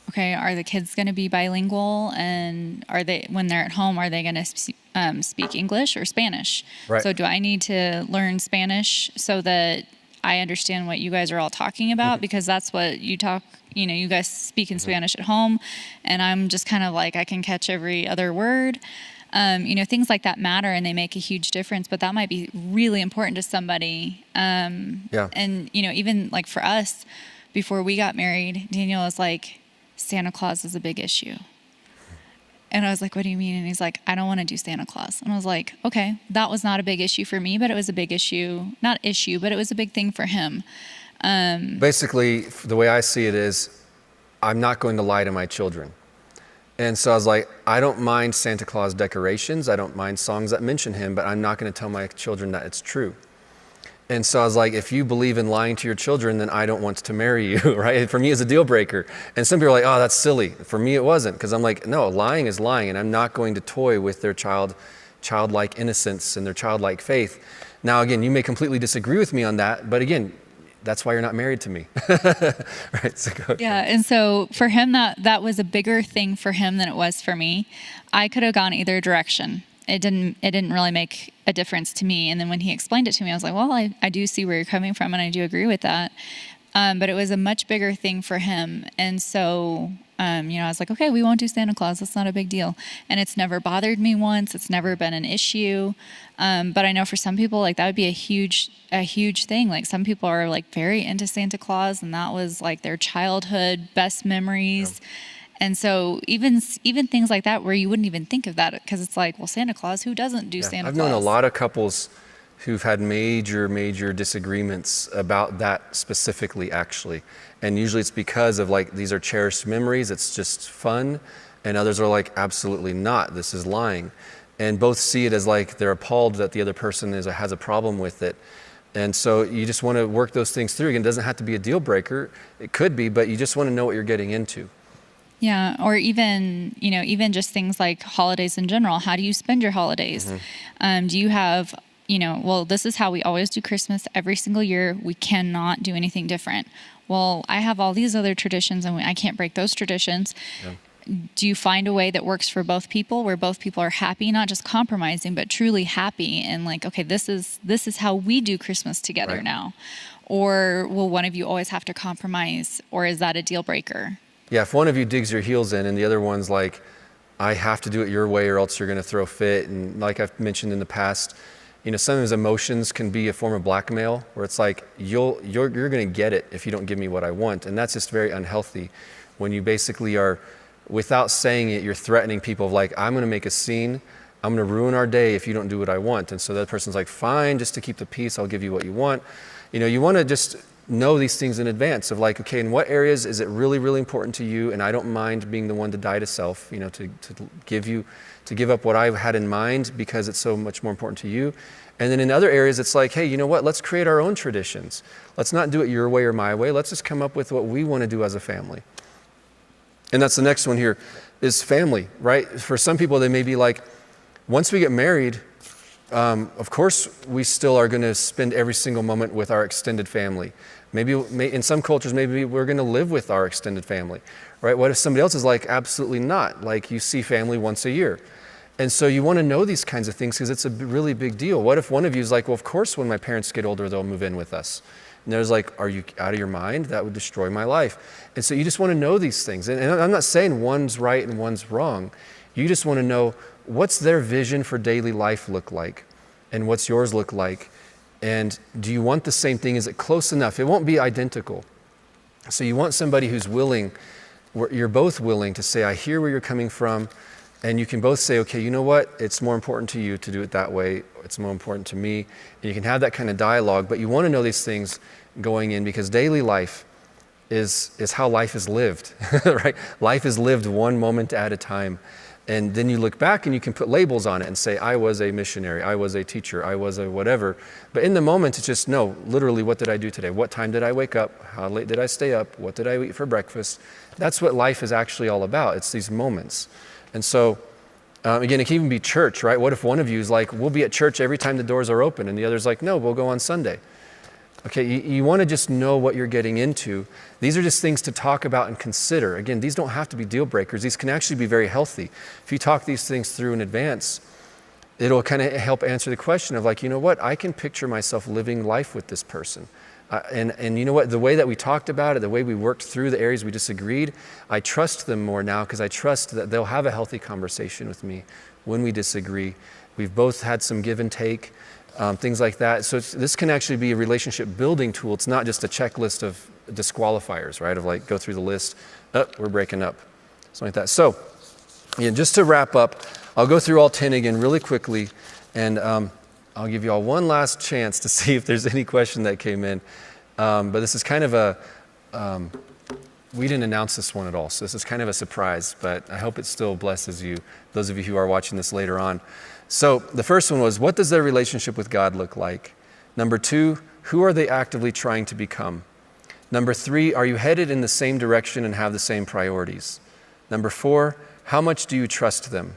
okay, are the kids going to be bilingual? And are they, when they're at home, are they going to speak English or Spanish. Right. So do I need to learn Spanish so that I understand what you guys are all talking about? Because that's what you talk, you guys speak in Spanish at home, and I'm just kind of like, I can catch every other word. Things like that matter, and they make a huge difference, but that might be really important to somebody. Yeah. And, even like for us, before we got married, Daniel was like, Santa Claus is a big issue. And I was like, what do you mean? And he's like, I don't want to do Santa Claus. And I was like, okay, that was not a big issue for me, but it was a big issue, but it was a big thing for him. Basically, the way I see it is, I'm not going to lie to my children. And so I was like, I don't mind Santa Claus decorations. I don't mind songs that mention him, but I'm not going to tell my children that it's true. And so I was like, if you believe in lying to your children, then I don't want to marry you, right? For me, it's a deal breaker. And some people are like, oh, that's silly. For me, it wasn't, because I'm like, no, lying is lying, and I'm not going to toy with their childlike innocence and their childlike faith. Now, again, you may completely disagree with me on that, but again, that's why you're not married to me, right? So yeah, and so for him, that was a bigger thing for him than it was for me. I could have gone either direction. It didn't really make a difference to me. And then when he explained it to me, I was like, well, I do see where you're coming from, and I do agree with that. But it was a much bigger thing for him. And so, I was like, okay, we won't do Santa Claus. That's not a big deal. And it's never bothered me once. It's never been an issue. But I know for some people, like, that would be a huge thing. Like, some people are like very into Santa Claus, and that was like their childhood best memories. Yeah. And so even things like that where you wouldn't even think of that, because it's like, well, Santa Claus, who doesn't do Santa Claus? I've known a lot of couples who've had major disagreements about that specifically, actually. And usually it's because of like, these are cherished memories, it's just fun. And others are like, absolutely not, this is lying. And both see it as like, they're appalled that the other person has a problem with it. And so you just want to work those things through. Again, it doesn't have to be a deal breaker. It could be, but you just want to know what you're getting into. Yeah, or even just things like holidays in general. How do you spend your holidays? Do you have, well, this is how we always do Christmas every single year. We cannot do anything different. Well, I have all these other traditions, and I can't break those traditions. Yeah. Do you find a way that works for both people, where both people are happy, not just compromising, but truly happy, and like, okay, this is how we do Christmas together now? Or will one of you always have to compromise, or is that a deal breaker? Yeah, if one of you digs your heels in and the other one's like, I have to do it your way or else you're going to throw a fit. And like I've mentioned in the past, sometimes emotions can be a form of blackmail, where it's like, you're going to get it if you don't give me what I want. And that's just very unhealthy, when you basically are, without saying it, you're threatening people of like, I'm going to make a scene, I'm going to ruin our day if you don't do what I want. And so that person's like, fine, just to keep the peace, I'll give you what you want. You want to just know these things in advance of like, okay, in what areas is it really, really important to you? And I don't mind being the one to die to self, to give up what I had in mind because it's so much more important to you. And then in other areas, it's like, hey, you know what? Let's create our own traditions. Let's not do it your way or my way. Let's just come up with what we want to do as a family. And that's the next one here, is family, right? For some people, they may be like, once we get married, of course, we still are going to spend every single moment with our extended family. Maybe in some cultures, maybe we're going to live with our extended family, right? What if somebody else is like, absolutely not? Like, you see family once a year. And so you want to know these kinds of things because it's a really big deal. What if one of you is like, well, of course, when my parents get older, they'll move in with us. And there's like, are you out of your mind? That would destroy my life. And so you just want to know these things. And I'm not saying one's right and one's wrong. You just want to know, what's their vision for daily life look like? And what's yours look like? And do you want the same thing? Is it close enough? It won't be identical. So you want somebody who's willing, where you're both willing to say, I hear where you're coming from. And you can both say, okay, you know what? It's more important to you to do it that way. It's more important to me. And you can have that kind of dialogue, but you want to know these things going in, because daily life is how life is lived, right? Life is lived one moment at a time. And then you look back and you can put labels on it and say, I was a missionary, I was a teacher, I was a whatever. But in the moment, it's just, no, literally, what did I do today? What time did I wake up? How late did I stay up? What did I eat for breakfast? That's what life is actually all about. It's these moments. And so, again, it can even be church, right? What if one of you is like, we'll be at church every time the doors are open, and the other's like, no, we'll go on Sunday. Okay, you want to just know what you're getting into. These are just things to talk about and consider. Again, these don't have to be deal breakers. These can actually be very healthy. If you talk these things through in advance, it'll kind of help answer the question of like, you know what, I can picture myself living life with this person. And you know what, the way that we talked about it, the way we worked through the areas we disagreed, I trust them more now because I trust that they'll have a healthy conversation with me when we disagree. We've both had some give and take, things like that. So this can actually be a relationship building tool. It's not just a checklist of disqualifiers, right? Of like, go through the list, we're breaking up, something like that. So yeah, just to wrap up, I'll go through all 10 again really quickly, and I'll give you all one last chance to see if there's any question that came in. But this is kind of we didn't announce this one at all, so this is kind of a surprise, but I hope it still blesses you, those of you who are watching this later on. So the first one was, what does their relationship with God look like? Number 2, who are they actively trying to become? Number 3, are you headed in the same direction and have the same priorities? Number 4, how much do you trust them?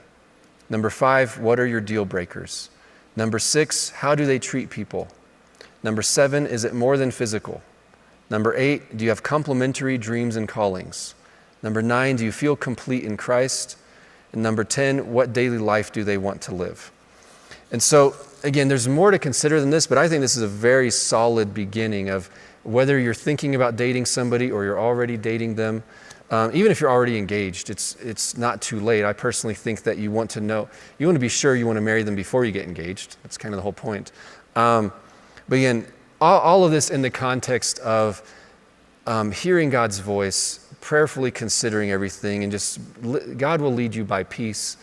Number 5, what are your deal breakers? Number 6, how do they treat people? Number 7, is it more than physical? Number 8, do you have complementary dreams and callings? Number 9, do you feel complete in Christ? And number 10, what daily life do they want to live? And so, again, there's more to consider than this, but I think this is a very solid beginning of whether you're thinking about dating somebody or you're already dating them. Even if you're already engaged, it's not too late. I personally think that you want to be sure you want to marry them before you get engaged. That's kind of the whole point. But again, all of this in the context of hearing God's voice, prayerfully considering everything, and just God will lead you by peace.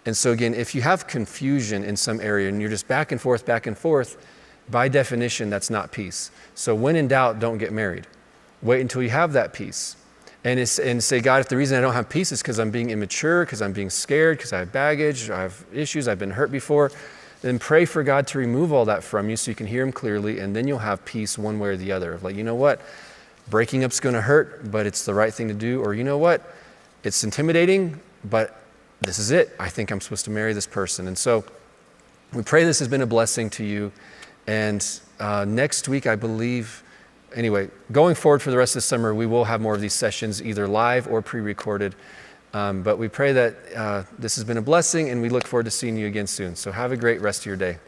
And so again, if you have confusion in some area and you're just back and forth, by definition, that's not peace. So when in doubt, don't get married. Wait until you have that peace. And say, God, if the reason I don't have peace is because I'm being immature, because I'm being scared, because I have baggage, I have issues, I've been hurt before, then pray for God to remove all that from you so you can hear him clearly, and then you'll have peace one way or the other. Like, you know what? Breaking up's going to hurt, but it's the right thing to do. Or you know what? It's intimidating, but this is it. I think I'm supposed to marry this person. And so we pray this has been a blessing to you. And next week, I believe, anyway, going forward for the rest of the summer, we will have more of these sessions, either live or pre-recorded. But we pray that this has been a blessing, and we look forward to seeing you again soon. So have a great rest of your day.